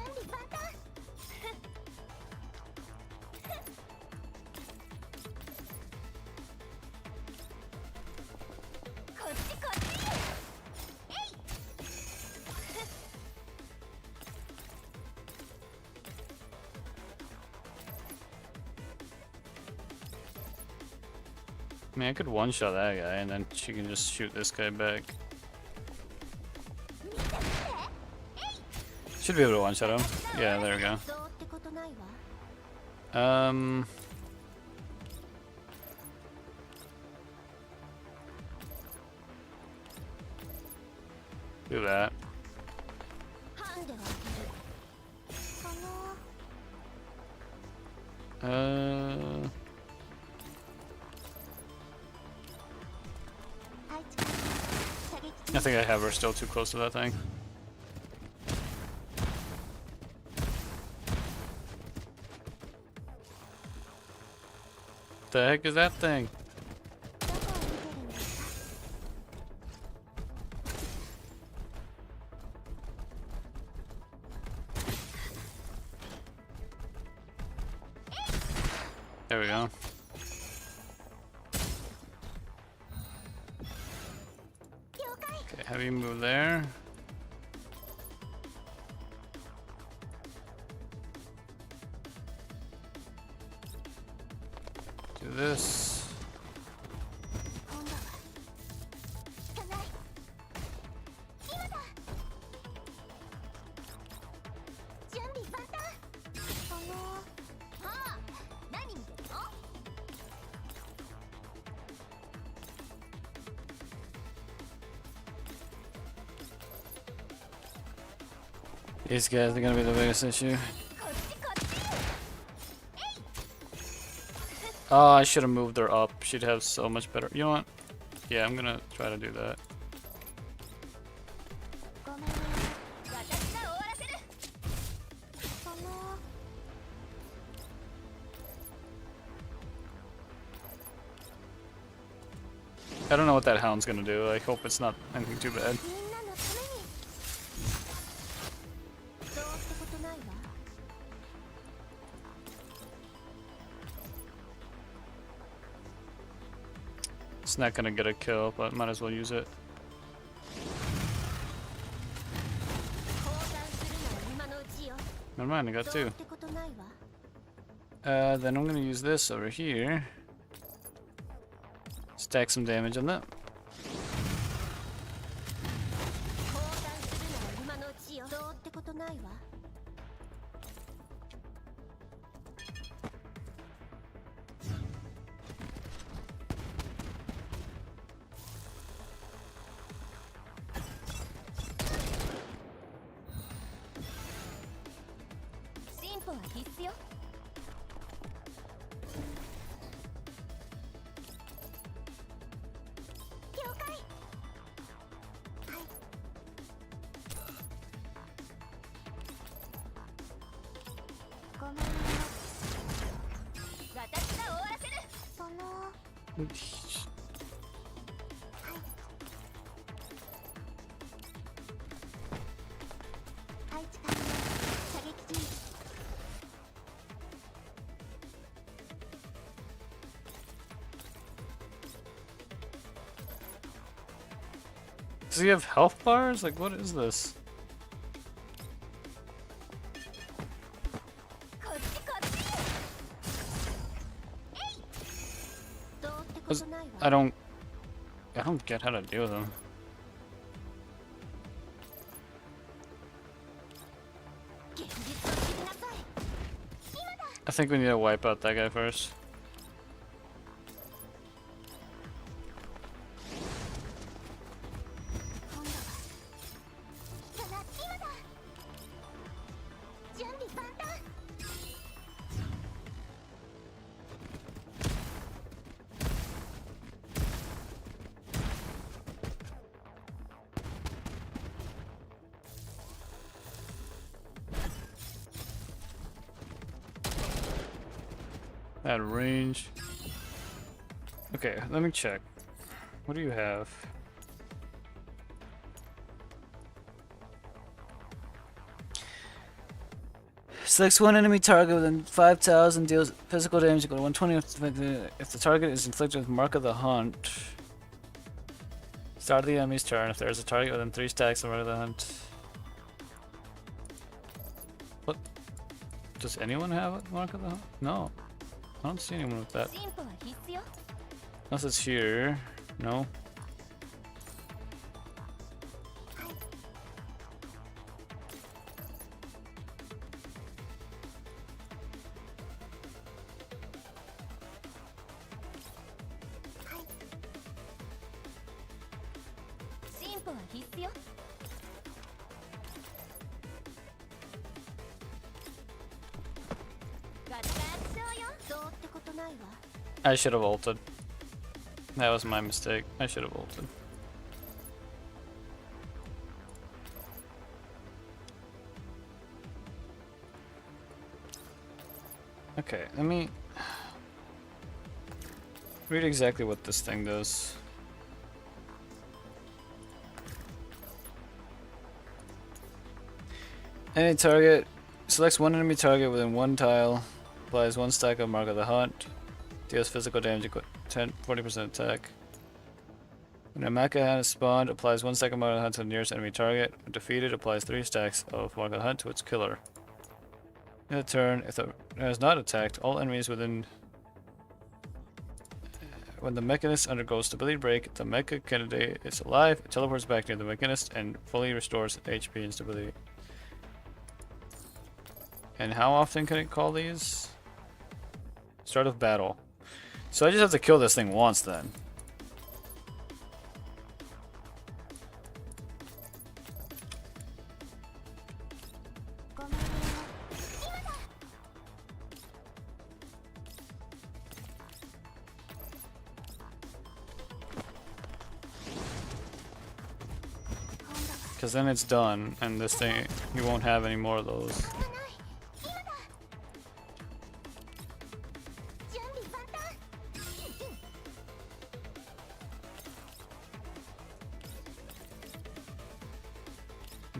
I mean, I could one-shot that guy, and then she can just shoot this guy back. Should be able to one-shot him. Yeah, there we go. Do that. I think I have her still too close to that thing. The heck is that thing? There we go. Okay, have you move there? Do this. These guys are gonna be the biggest issue. Oh, I should have moved her up. She'd have so much better. You know what? Yeah, I'm gonna try to do that. I don't know what that hound's gonna do. I hope it's not anything too bad. It's not gonna get a kill, but might as well use it. Never mind, I got two. Then I'm gonna use this over here. Stack some damage on that. Does he have health bars? Like, what is this? 'Cause I don't get how to deal with them. I think we need to wipe out that guy first. At range. Okay, let me check. What do you have? Selects one enemy target within 5,000, deals physical damage equal to 120 if the target is inflicted with Mark of the Hunt. Start of the enemy's turn if there is a target within 3 stacks of Mark of the Hunt. What? Does anyone have a Mark of the Hunt? No. I don't see anyone with that. Unless it's here. No. I should have ulted. That was my mistake. I should have ulted. Okay, let me read exactly what this thing does. Any target selects one enemy target within 1 tile, applies 1 stack of Mark of the Hunt, deals physical damage equal 40% attack. When a mecha has spawned, applies 1 stack of Mark of the Hunt to the nearest enemy target. When defeated, applies 3 stacks of Mark of the Hunt to its killer. In a turn, if it is not attacked, all enemies within. When the mechanist undergoes stability break, the mecha candidate is alive, it teleports back near the mechanist, and fully restores HP and stability. And how often can it call these? Start of battle. So I just have to kill this thing once then. Because then it's done, and this thing, you won't have any more of those.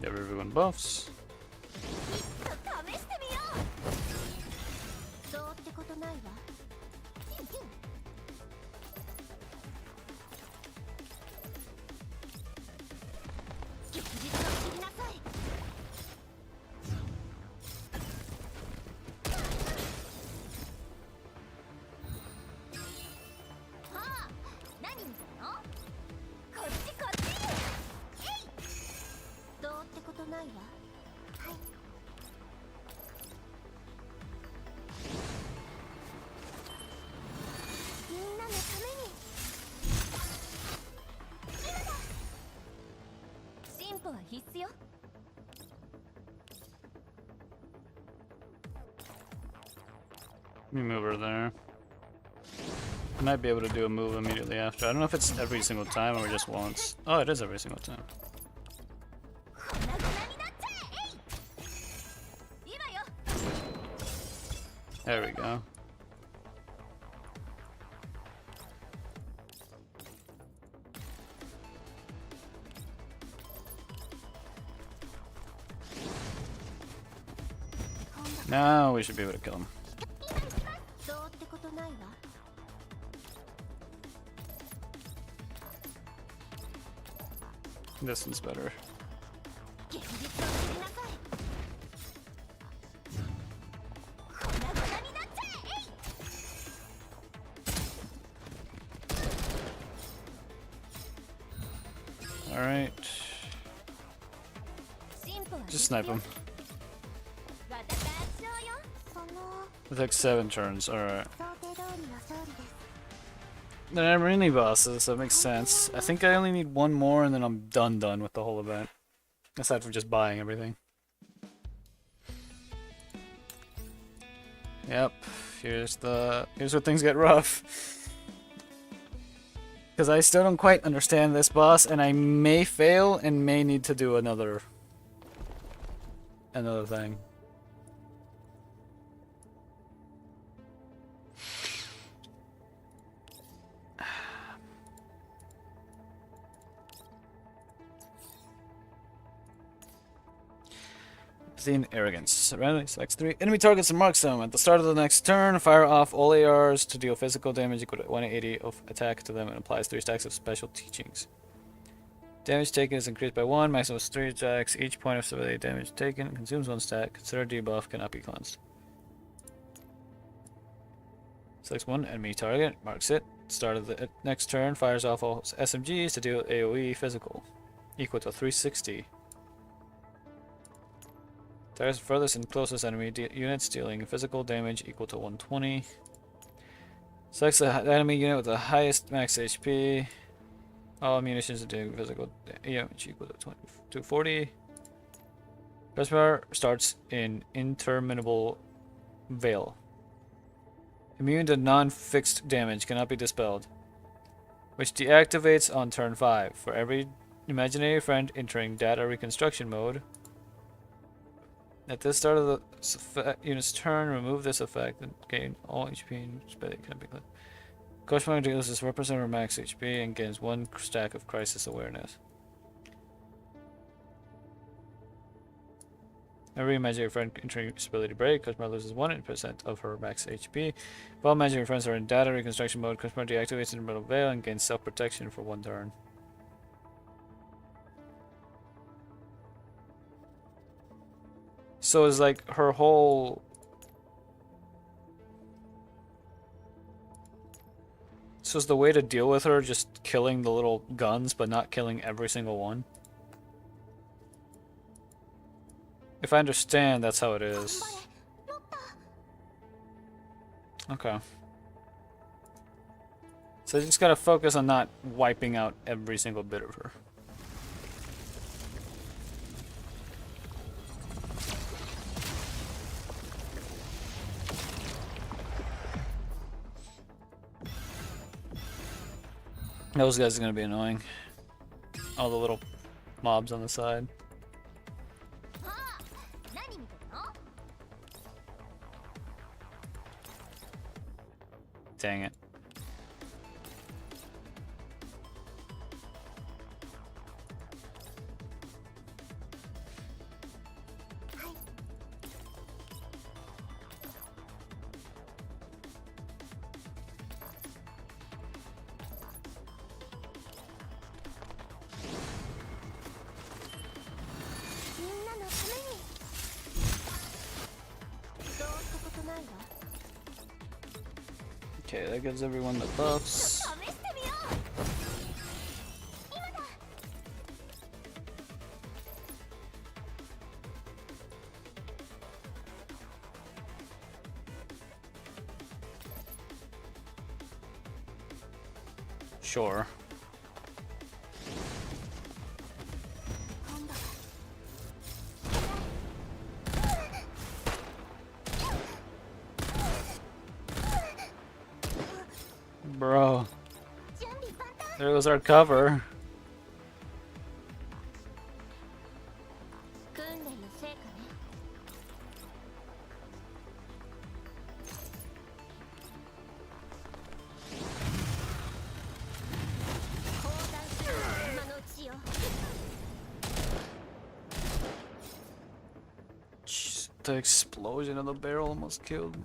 Give everyone buffs. Let me move her there. I might be able to do a move immediately after. I don't know if it's every single time or just once. Oh, it is every single time. There we go. Now we should be able to kill him. This one's better. Alright. Just snipe him. It took 7 turns, alright. They're not mini bosses, so that makes sense. I think I only need one more and then I'm done with the whole event. Aside from just buying everything. Yep, here's where things get rough. Because I still don't quite understand this boss, and I may fail and may need to do another thing. Arrogance. Randomly selects 3 enemy targets and marks them. At the start of the next turn, fire off all ARs to deal physical damage equal to 180 of attack to them and applies 3 stacks of special teachings. Damage taken is increased by 1, maximum is 3 attacks. Each point of civilian damage taken consumes 1 stack. Consider debuff, cannot be cleansed. Selects 1 enemy target, marks it. Start of the next turn, fires off all SMGs to deal AoE physical, equal to 360. Targets furthest and closest enemy units dealing physical damage equal to 120. Selects the enemy unit with the highest max HP. All munitions are doing physical damage equal to 240. Reservoir starts in interminable veil. Immune to non-fixed damage, cannot be dispelled. Which deactivates on turn 5. For every imaginary friend entering data reconstruction mode. At the start of the unit's turn, remove this effect and gain all HP and spell can be cleared. Corresponding deals is represent her max HP and gains 1 stack of crisis awareness. Every imaginary friend entering ability break, customer loses 1% of her max HP. If all imaginary friends are in data reconstruction mode, customer deactivates in the middle veil and gains self-protection for 1 turn. So it's like her whole... So is the way to deal with her just killing the little guns, but not killing every single one? If I understand, that's how it is. Okay. So you just gotta focus on not wiping out every single bit of her. Those guys are gonna be annoying. All the little mobs on the side. Dang it. Okay, that gives everyone the buffs. Sure. Bro. There goes our cover. Jeez, the explosion of the barrel almost killed me.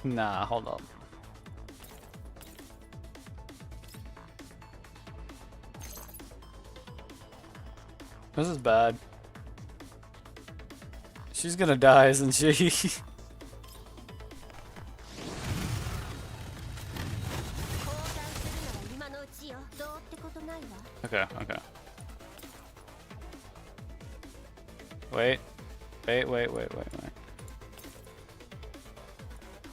Nah, hold up. This is bad. She's gonna die, isn't she? Okay, okay. Wait. Wait.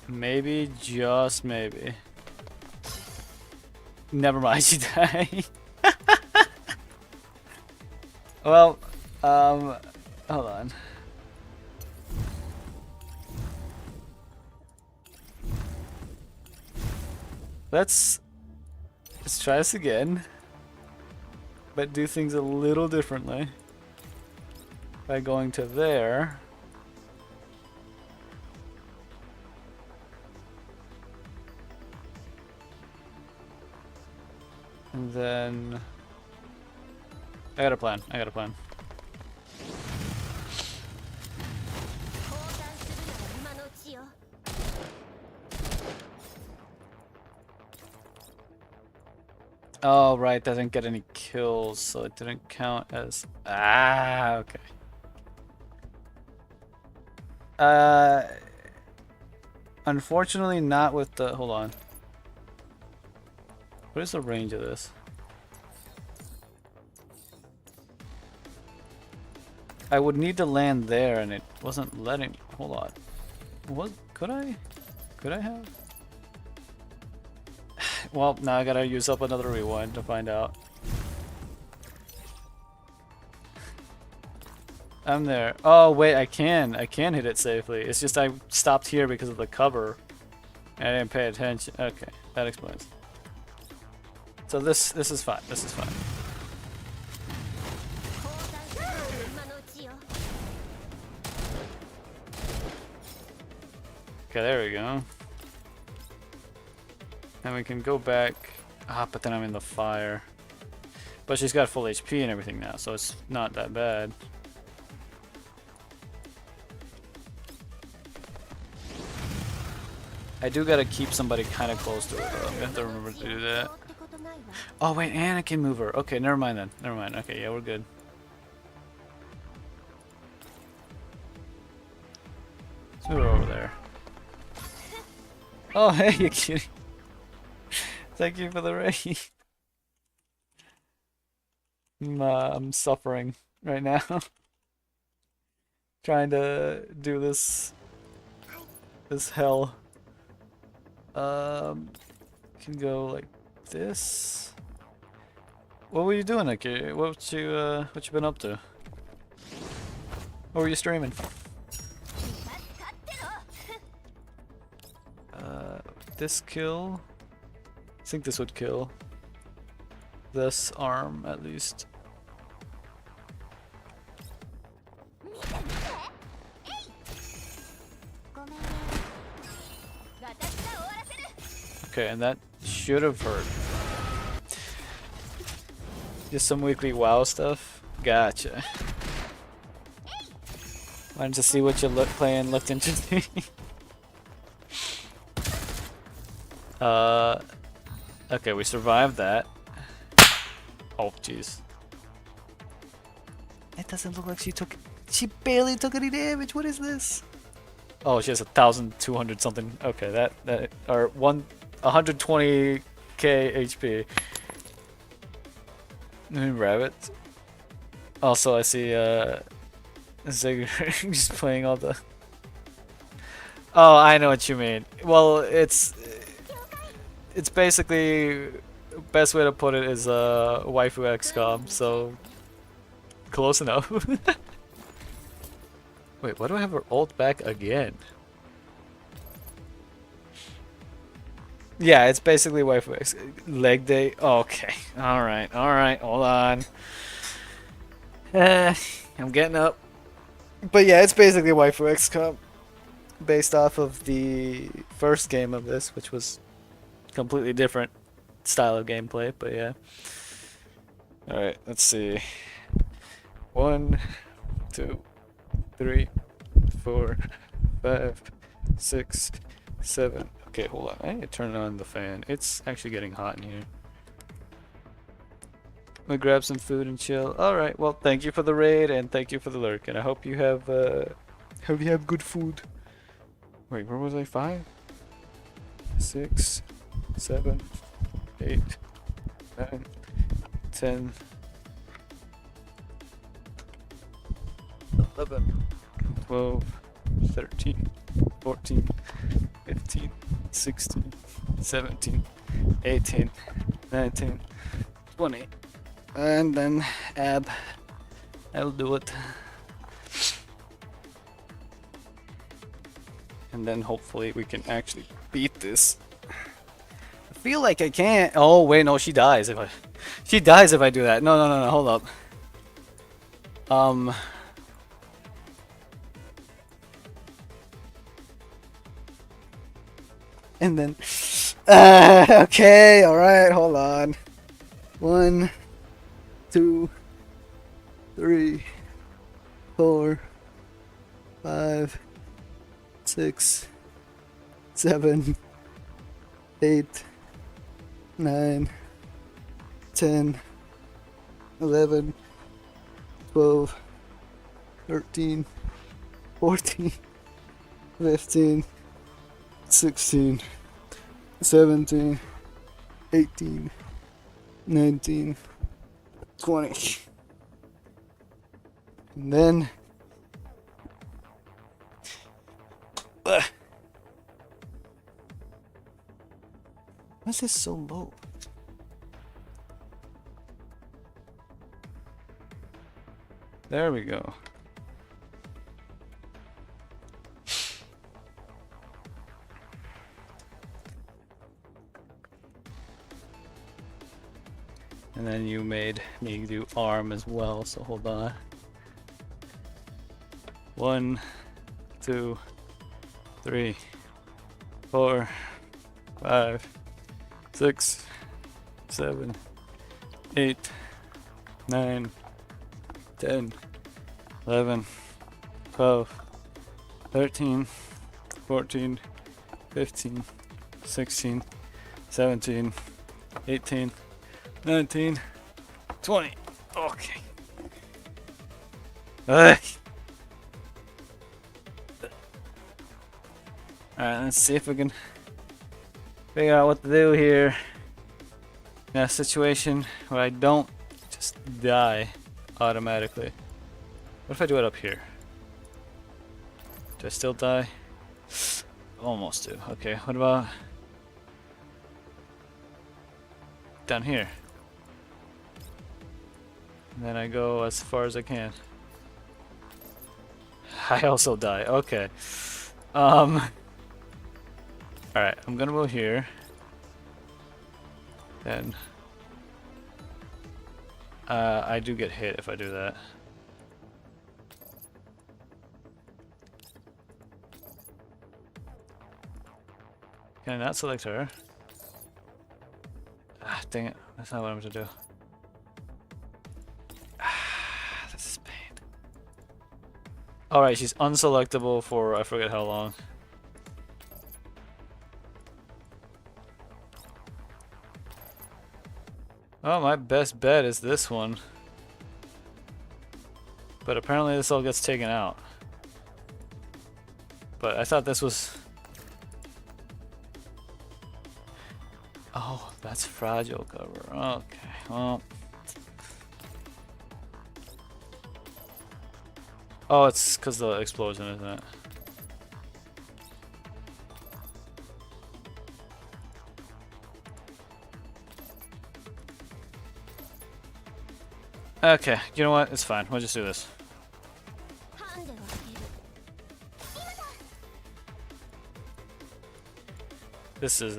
Maybe, just maybe. Never mind, she died. Well, hold on. Let's try this again, but do things a little differently by going to there. And then I got a plan. Oh, right, that didn't get any kills, so it didn't count as... Ah, okay. Unfortunately not with the... Hold on. What is the range of this? I would need to land there and it wasn't letting... Hold on. What? Could I have? Well, now I gotta use up another rewind to find out. I'm there. Oh wait, I can hit it safely. It's just I stopped here because of the cover. And I didn't pay attention. Okay, that explains. So this is fine. This is fine. Okay, there we go. And we can go back. Ah, but then I'm in the fire. But she's got full HP and everything now, so it's not that bad. I do gotta keep somebody kind of close to her though. I have to remember to do that. Oh wait, and I can move her. Okay, never mind then. Never mind. Okay, yeah, we're good. Let's move her over there. Oh hey, you cutie. Thank you for the raid. I'm suffering right now. Trying to do this hell. Can go like this. What were you doing, Nikki? What you been up to? What were you streaming? This kill. I think this would kill. This arm, at least. Okay, and that should have hurt. Just some weekly WoW stuff? Gotcha. Wanted to see what you playing looked interesting. Okay, we survived that. Oh, jeez. It doesn't look like she barely took any damage. What is this? Oh, she has 1,200 something. Okay, that or one. 120k HP. Rabbit. Also, I see Zigger just playing all the. Oh, I know what you mean. Well, it's basically best way to put it is waifu XCOM. So close enough. Wait, why do I have her ult back again? Yeah, it's basically waifu X leg day. Oh, okay, all right, hold on. I'm getting up. But yeah, it's basically waifu XCOM, based off of the first game of this, which was completely different style of gameplay. But yeah. All right, let's see. 1, 2, 3, 4, 5, 6, 7. Okay, hold on. I need to turn on the fan. It's actually getting hot in here. I'm gonna grab some food and chill. Alright, well, thank you for the raid and thank you for the lurk. And I hope you have good food. Wait, where was I? 5, 6, 7, 8, 9, 10, 11, 12, 13, 14, 15, 16, 17, 18, 19, 20. And then ab. I'll do it. And then hopefully we can actually beat this. I feel like I can't. Oh wait, no, she dies if I do that. No, hold up. And then okay, alright, hold on. 1, 2, 3, 4, 5, 6, 7, 8, 9, 10, 11, 12, 13, 14, 15, 16, 17, 18, 19, 20. And then why is this so low? There we go. And then you made me do arm as well, so hold on. 1, 2, 3, 4, 5, 6, 7, 8, 9, 10, 11, 12, 13, 14, 15, 16, 17, 18, 19, 20. Okay. Alright, let's see if we can figure out what to do here in a situation where I don't just die automatically. What if I do it up here? Do I still die? Almost do. Okay, what about down here? And then I go as far as I can. I also die. Okay. Alright, I'm gonna go here. Then I do get hit if I do that. Can I not select her? Ah, dang it. That's not what I'm gonna do. Ah, this is pain. Alright, she's unselectable for I forget how long. Oh, my best bet is this one. But apparently this all gets taken out. But I thought this was... Oh, that's fragile cover. Okay, well. Oh, it's because the explosion, isn't it? Okay, you know what? It's fine. We'll just do this. This is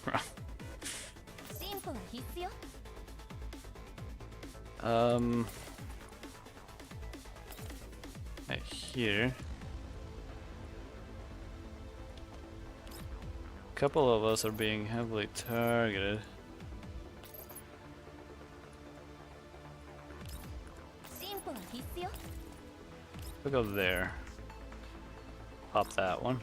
rough. Right here. A couple of us are being heavily targeted. We'll go there. Pop that one.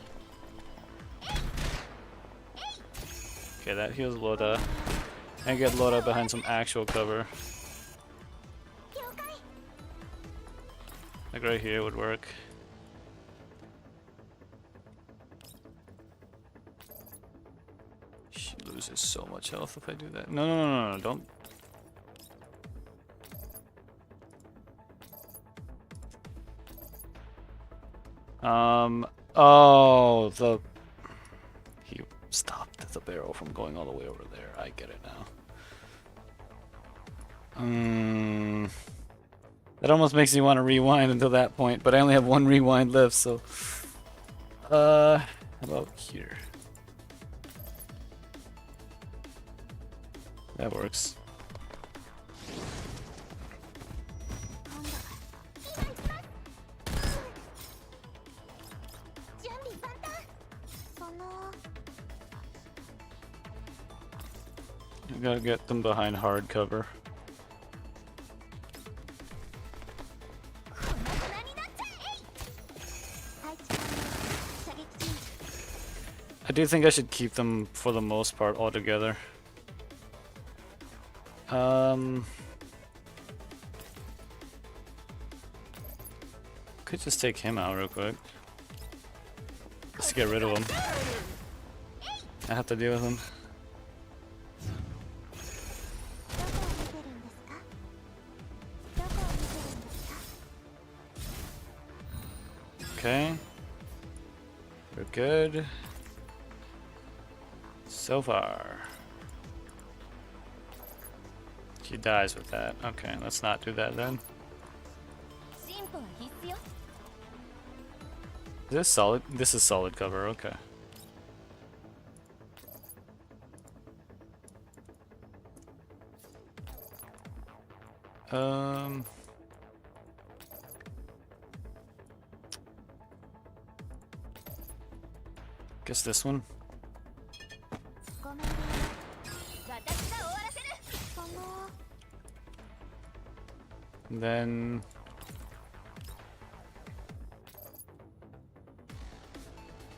Okay, that heals Loda. And get Loda behind some actual cover. Like right here would work. She loses so much health if I do that. No, no, no, no, no, don't. Oh, he stopped the barrel from going all the way over there. I get it now. That almost makes me want to rewind until that point, but I only have one rewind left, so. How about here? That works. You gotta get them behind hard cover. I do think I should keep them for the most part all together. Could just take him out real quick. Just to get rid of him. I have to deal with him. Okay. We're good. So far. She dies with that. Okay, let's not do that then. Is this solid? This is solid cover, okay. Guess this one. And then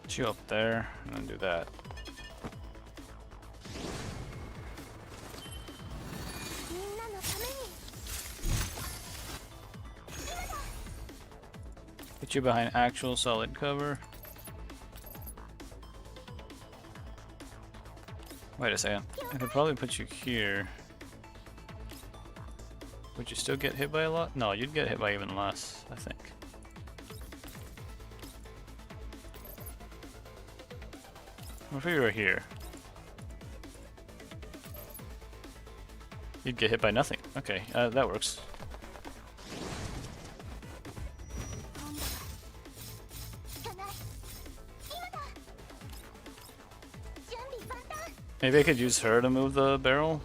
you up there and then do that. Get you behind actual solid cover. Wait a second. I could probably put you here. Would you still get hit by a lot? No, you'd get hit by even less, I think. What if we were here? You'd get hit by nothing. Okay, that works. Maybe I could use her to move the barrel.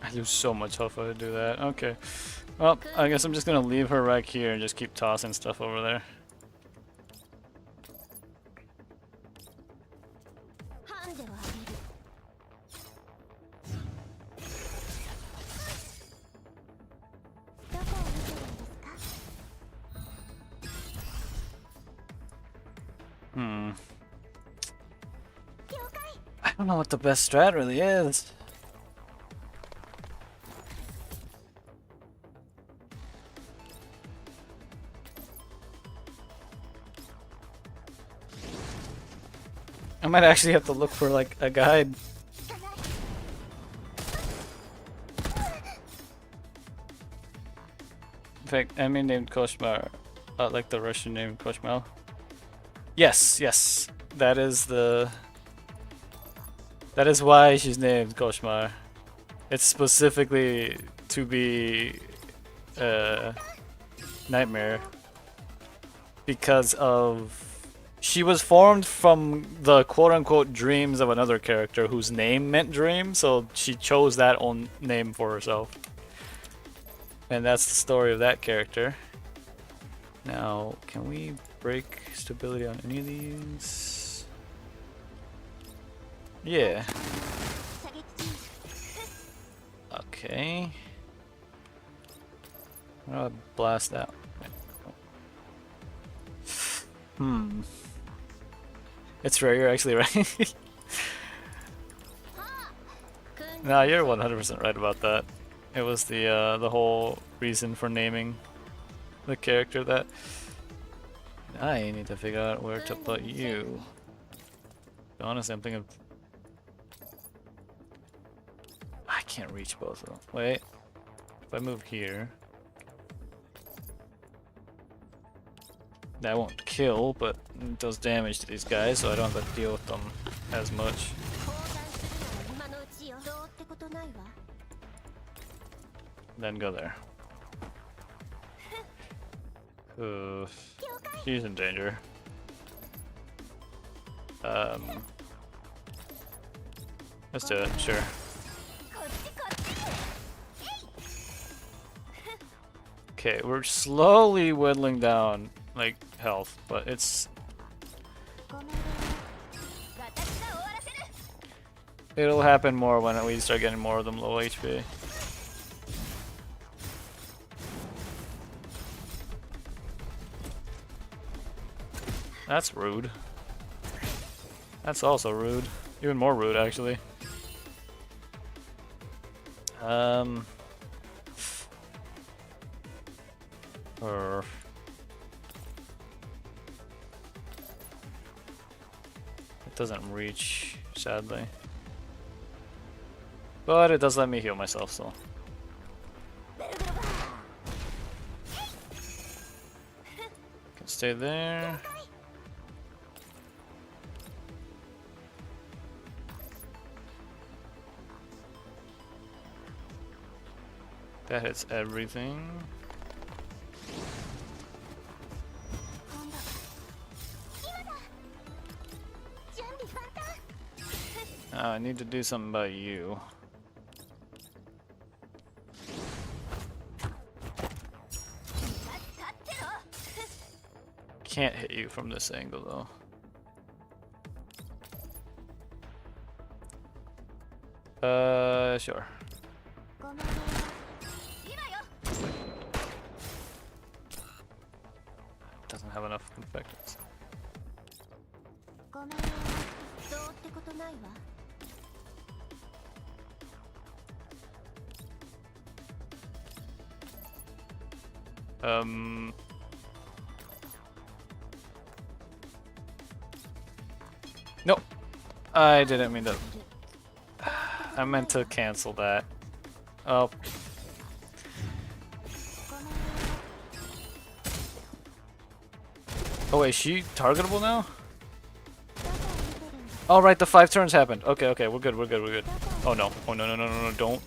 I lose so much health if I do that. Okay. Well, I guess I'm just gonna leave her right here and just keep tossing stuff over there. don't know what the best strat really is. I might actually have to look for like a guide. In fact, enemy named Koshmar, like the Russian name Koshmal. Yes, yes, that is why she's named Koshmar. It's specifically to be Nightmare because of she was formed from the quote-unquote dreams of another character whose name meant dream, so she chose that own name for herself. And that's the story of that character. Now, can we break stability on any of these? Yeah. Okay. I'm gonna blast out. It's rare, you're actually right. Nah, you're 100% right about that. It was the whole reason for naming the character that. I need to figure out where to put you. Honestly, I'm thinking. I can't reach both of them. Wait, if I move here, that won't kill, but it does damage to these guys, so I don't have to deal with them as much. Then go there. She's in danger. Let's do it, sure. Okay, we're slowly whittling down, like, health, but it's... It'll happen more when we start getting more of them low HP. That's rude. That's also rude. Even more rude, actually. It doesn't reach, sadly. But it does let me heal myself, so. Can stay there. That hits everything. I need to do something about you. Can't hit you from this angle though. Sure. Doesn't have enough infectants. Nope. I didn't mean to. I meant to cancel that. Oh. Oh wait, is she targetable now? Oh right, the 5 turns happened. Okay, okay, we're good, we're good, we're good. Oh no. Oh no, no, no, no, no, don't.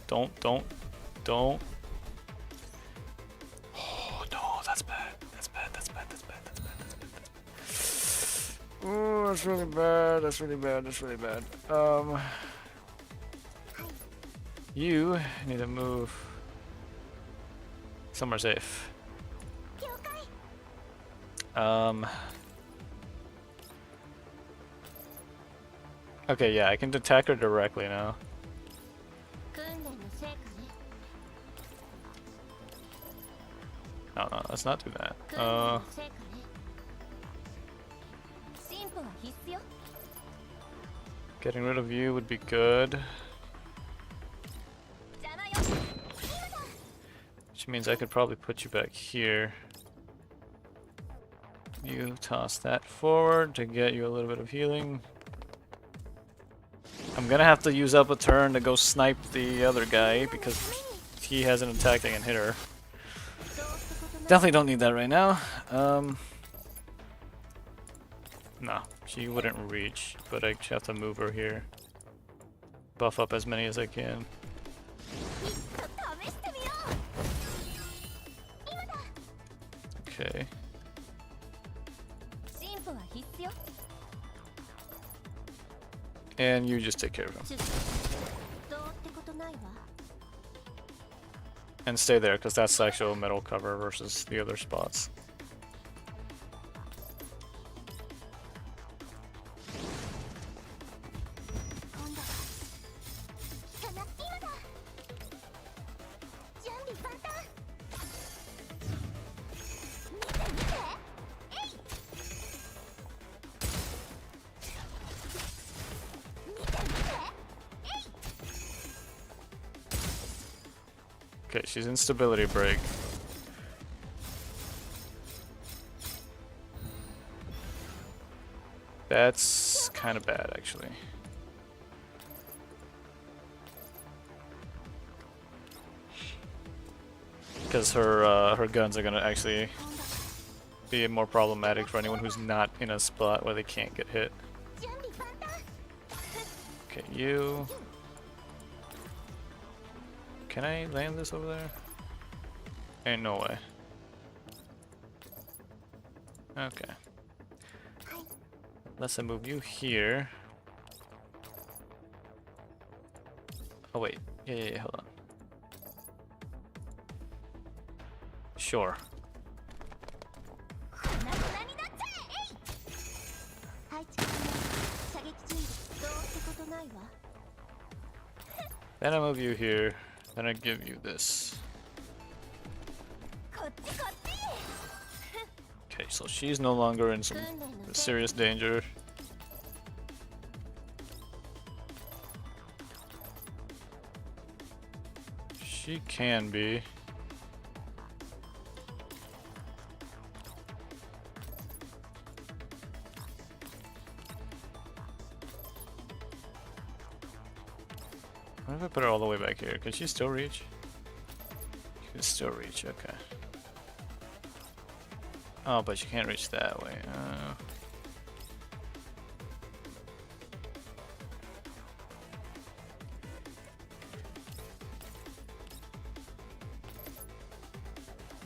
Oh no, that's bad. That's bad, that's bad, that's bad, that's bad, that's bad, that's bad. Oh, that's really bad, that's really bad, that's really bad. You need to move somewhere safe. Okay, yeah, I can attack her directly now. No, let's not do that. Getting rid of you would be good. Which means I could probably put you back here. You toss that forward to get you a little bit of healing. I'm gonna have to use up a turn to go snipe the other guy because he has an attack that can hit her. Definitely don't need that right now. No, she wouldn't reach, but I just have to move her here. Buff up as many as I can. Okay. And you just take care of him. And stay there, because that's actual metal cover versus the other spots. Okay, she's in stability break. That's kind of bad, actually. Because her guns are gonna actually be more problematic for anyone who's not in a spot where they can't get hit. Okay, you. Can I land this over there? Ain't no way. Okay. Unless I move you here. Oh wait. Yeah, hold on. Sure. Then I move you here. Then I give you this. Okay, so she's no longer in some serious danger. She can be. What if I put her all the way back here? Can she still reach? She can still reach, okay. Oh, but she can't reach that way.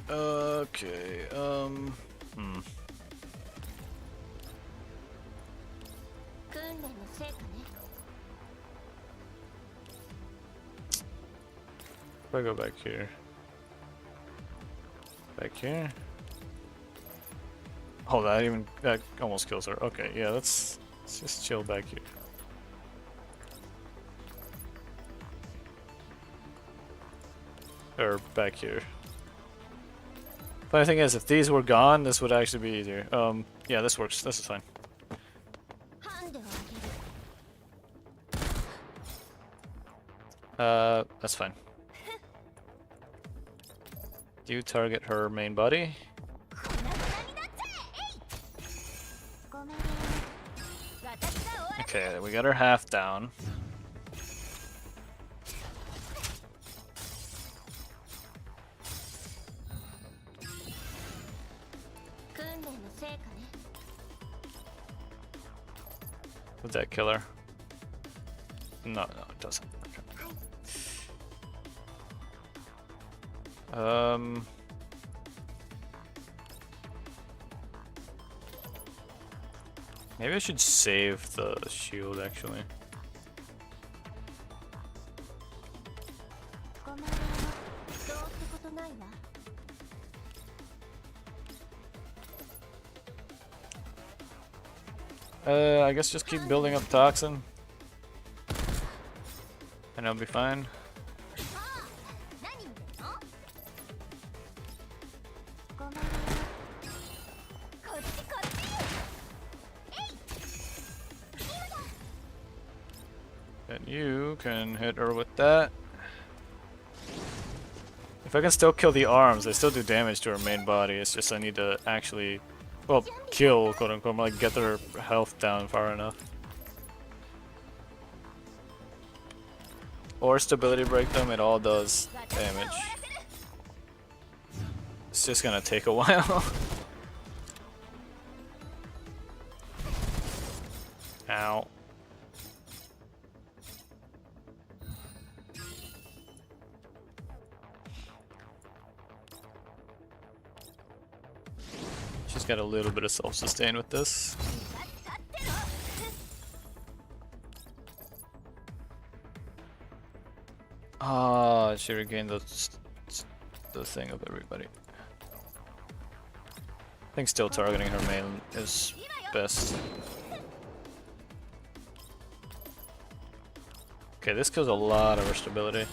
Okay, If I go back here. Back here. Oh, that almost kills her. Okay, yeah, let's just chill back here. Or back here. Funny thing is, if these were gone, this would actually be easier. Yeah, this works. This is fine. That's fine. Do you target her main body? Okay, we got her half down. Would that kill her? No, it doesn't. Okay. Maybe I should save the shield, actually. I guess just keep building up toxin. And I'll be fine. You can hit her with that. If I can still kill the arms, they still do damage to her main body. It's just I need to actually, well, kill, quote unquote, like get their health down far enough. Or stability break them, it all does damage. It's just gonna take a while. Ow. She's got a little bit of self-sustain with this. Ah, she regained the thing of everybody. I think still targeting her main is best. Okay, this kills a lot of her stability.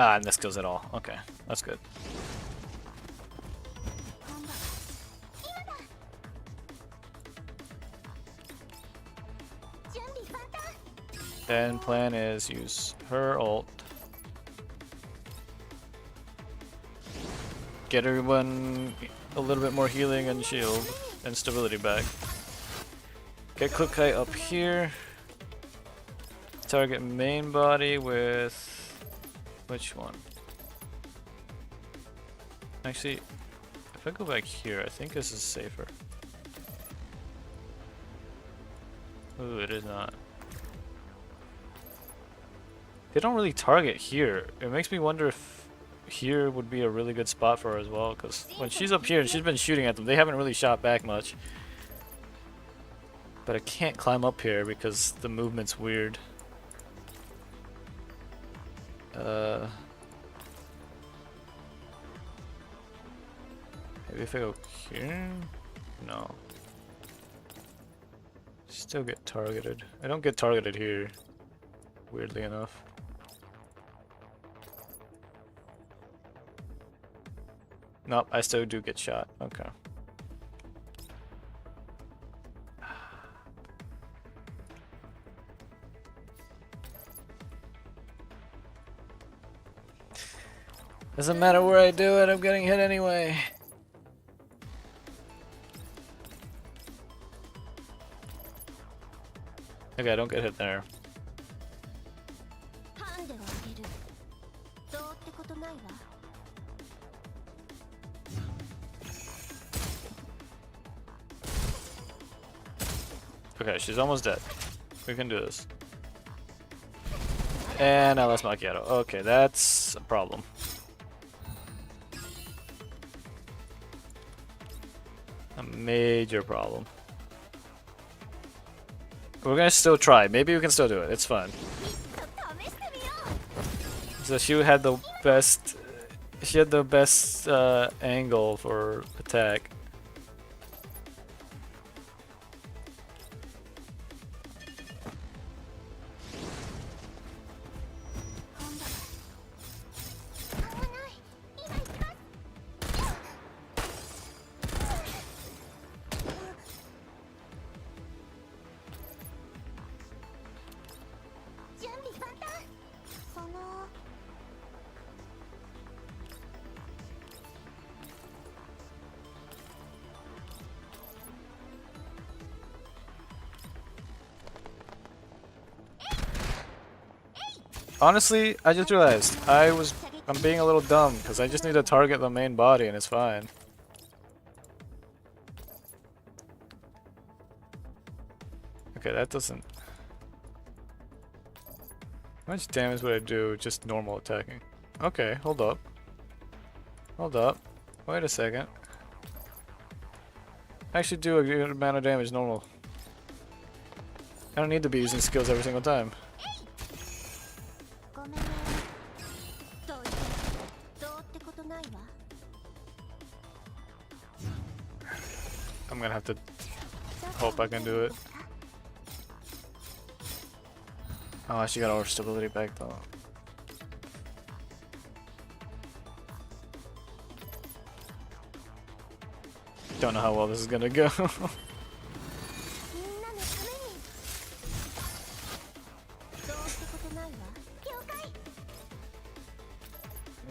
Ah, and this kills it all. Okay, that's good. Then plan is use her ult. Get everyone a little bit more healing and shield and stability back. Get Kukai up here. Target main body with which one? Actually, if I go back here, I think this is safer. Ooh, it is not. They don't really target here. It makes me wonder if here would be a really good spot for her as well, because when she's up here and she's been shooting at them, they haven't really shot back much. But I can't climb up here because the movement's weird. Maybe if I go here? No. Still get targeted. I don't get targeted here, weirdly enough. Nope, I still do get shot. Okay. Doesn't matter where I do it, I'm getting hit anyway. Okay, I don't get hit there. Okay, she's almost dead. We can do this. And I lost Macchiato. Okay, that's a problem. A major problem. We're gonna still try. Maybe we can still do it. It's fun. So she had the best. She had the best angle for attack. Honestly, I just realized I'm being a little dumb because I just need to target the main body and it's fine. Okay, that doesn't. How much damage would I do just normal attacking? Okay, hold up. Hold up. Wait a second. I actually do a good amount of damage normal. I don't need to be using skills every single time. I'm gonna have to hope I can do it. Oh, she got all her stability back though. Don't know how well this is gonna go.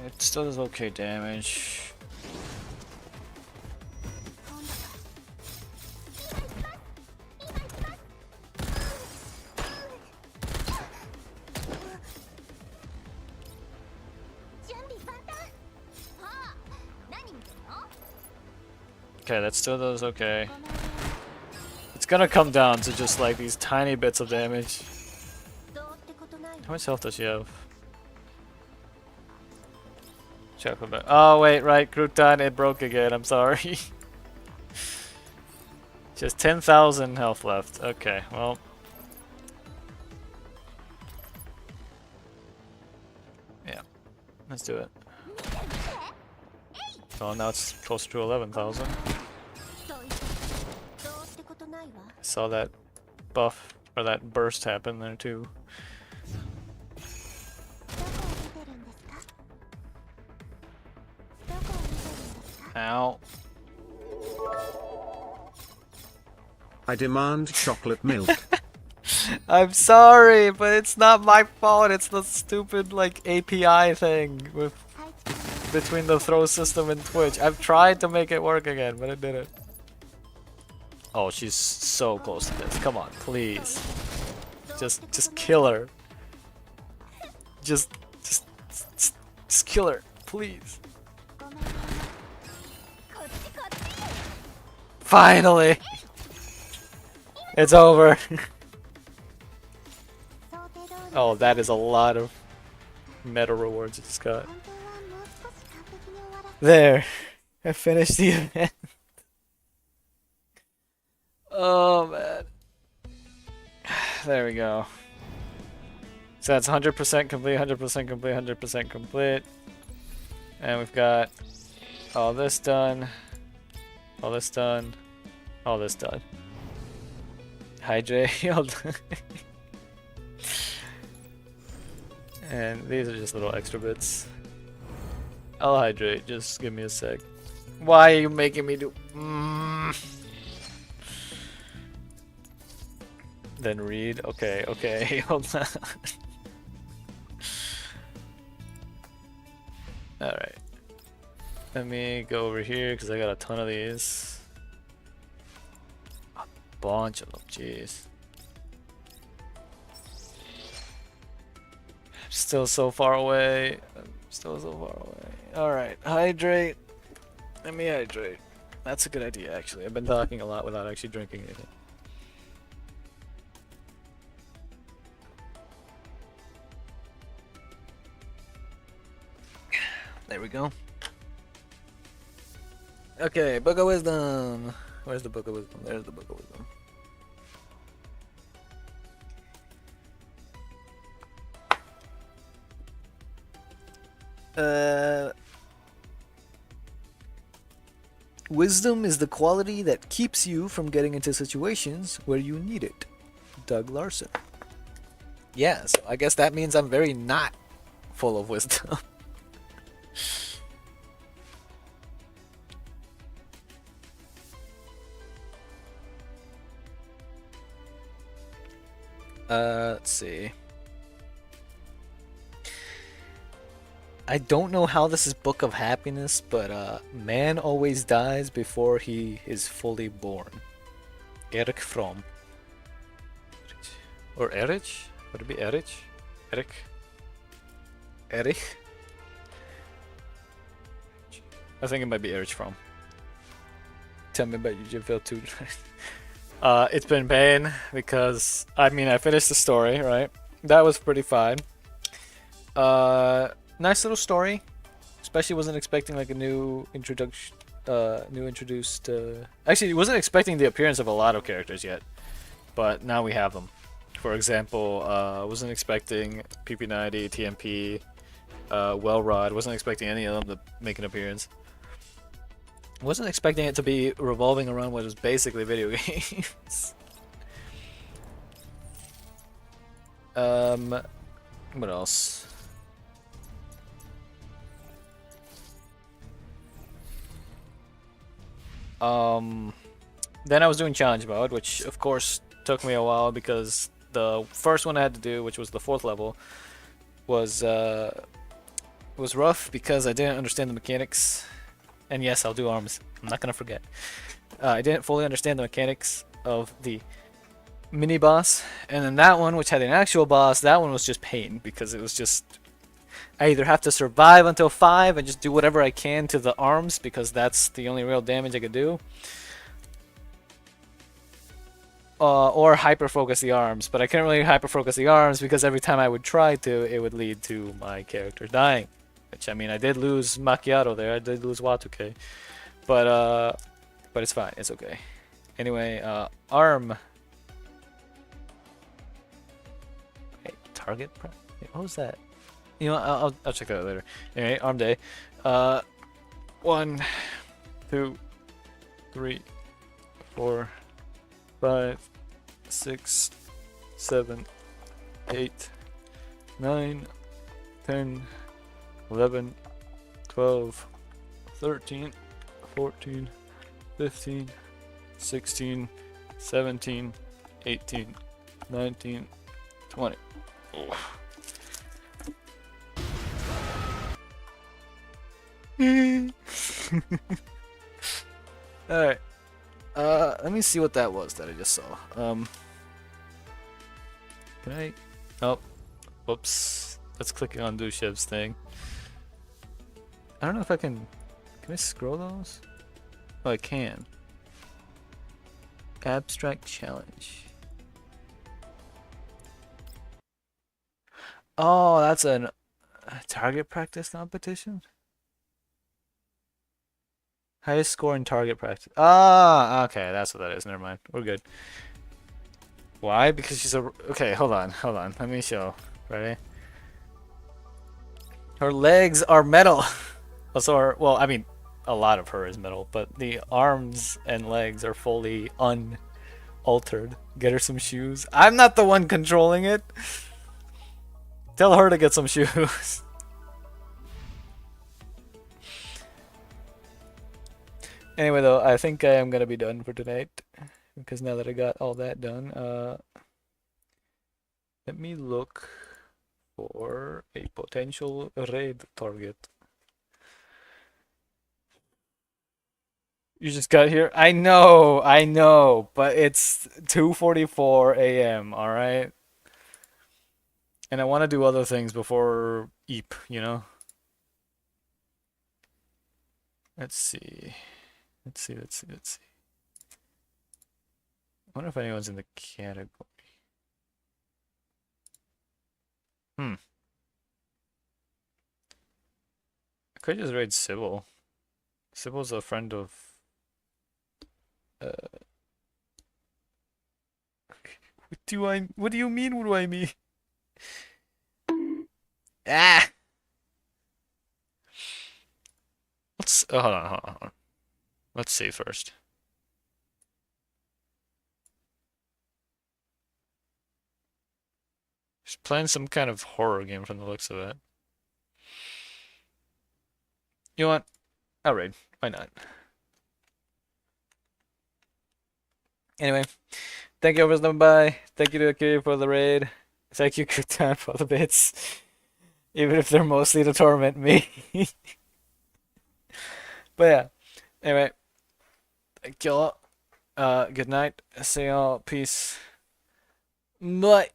It still does okay damage. Okay, that still does okay. It's gonna come down to just like these tiny bits of damage. How much health does she have? Check about. Oh wait, right, crouton, it broke again. I'm sorry. Just 10,000 health left. Okay, well. Yeah, let's do it. Well, now it's closer to 11,000. I saw that buff, or that burst happen there too. Ow. I demand chocolate milk. I'm sorry, but it's not my fault. It's the stupid like API thing with between the throw system and Twitch. I've tried to make it work again, but it didn't. Oh, she's so close to this. Come on, please. Just kill her. Just kill her, please. Finally! It's over. Oh, that is a lot of meta rewards I just got. There. I finished the event. Oh, man. There we go. So that's 100% complete, 100% complete, 100% complete. And we've got all this done. All this done. All this done. Hydrate. All done. And these are just little extra bits. I'll hydrate. Just give me a sec. Why are you making me do... Then read. Okay, okay. Hold on. Alright. Let me go over here because I got a ton of these. A bunch of them, jeez. I'm still so far away. I'm still so far away. Alright, hydrate. Let me hydrate. That's a good idea, actually. I've been talking a lot without actually drinking anything. There we go. Okay, Book of Wisdom. Where's the Book of Wisdom? There's the Book of Wisdom. Wisdom is the quality that keeps you from getting into situations where you need it. Doug Larson. Yeah, so I guess that means I'm very not full of wisdom. Let's see. I don't know how this is Book of Happiness, but man always dies before he is fully born. Eric Fromm. Or Erich? Would it be Erich? Eric? Erich? I think it might be Erich Fromm. Tell me about your GFL2. It's been pain because, I mean, I finished the story, right? That was pretty fine. Nice little story. Especially wasn't expecting like a new introduction, actually wasn't expecting the appearance of a lot of characters yet. But now we have them. For example, wasn't expecting PP90, TMP, Wellrod, wasn't expecting any of them to make an appearance. Wasn't expecting it to be revolving around what was basically video games. What else? Then I was doing challenge mode, which of course took me a while because the first one I had to do, which was the 4th level, was rough because I didn't understand the mechanics. And yes, I'll do arms. I'm not gonna forget. I didn't fully understand the mechanics of the mini boss, and then that one, which had an actual boss, that one was just pain because it was just I either have to survive until 5 and just do whatever I can to the arms because that's the only real damage I could do, or hyper focus the arms. But I couldn't really hyper focus the arms because every time I would try to, it would lead to my character dying. Which, I mean, I did lose Macchiato there. I did lose Watuke, but it's fine. It's okay. Anyway, arm. Wait, target. Wait, what was that? You know, I'll check that out later. Anyway, arm day. 1, 2, 3, 4, 5, 6, 7, 8, 9, 10, 11, 12, 13, 14, 15, 16, 17, 18, 19, 20. Alright. Let me see what that was that I just saw. Can I? Oh, whoops. That's clicking on Dushev's thing. I don't know if I can. Can I scroll those? Oh, I can. Abstract challenge. Oh, that's a target practice competition? Highest score in target practice. Ah, okay, that's what that is. Never mind. We're good. Why? Because she's a. Okay, hold on. Let me show. Ready? Her legs are metal. Also, well, I mean, a lot of her is metal, but the arms and legs are fully unaltered. Get her some shoes. I'm not the one controlling it. Tell her to get some shoes. Anyway, though, I think I am gonna be done for tonight because now that I got all that done, let me look for a potential raid target. You just got here? I know, but it's 2:44 a.m., alright? And I want to do other things before Eep, you know? Let's see. Let's see. I wonder if anyone's in the category. I could just raid Sybil. Sybil's a friend of... What do you mean, what do I mean? Ah! Let's... hold on. Let's see first. She's playing some kind of horror game from the looks of it. You know what? I'll raid. Why not? Anyway, thank you for stopping by. Thank you to Akiri for the raid. Thank you, Kutan, for the bits. Even if they're mostly to torment me. But yeah. Anyway. Thank y'all. Good night. See y'all. Peace. Bye.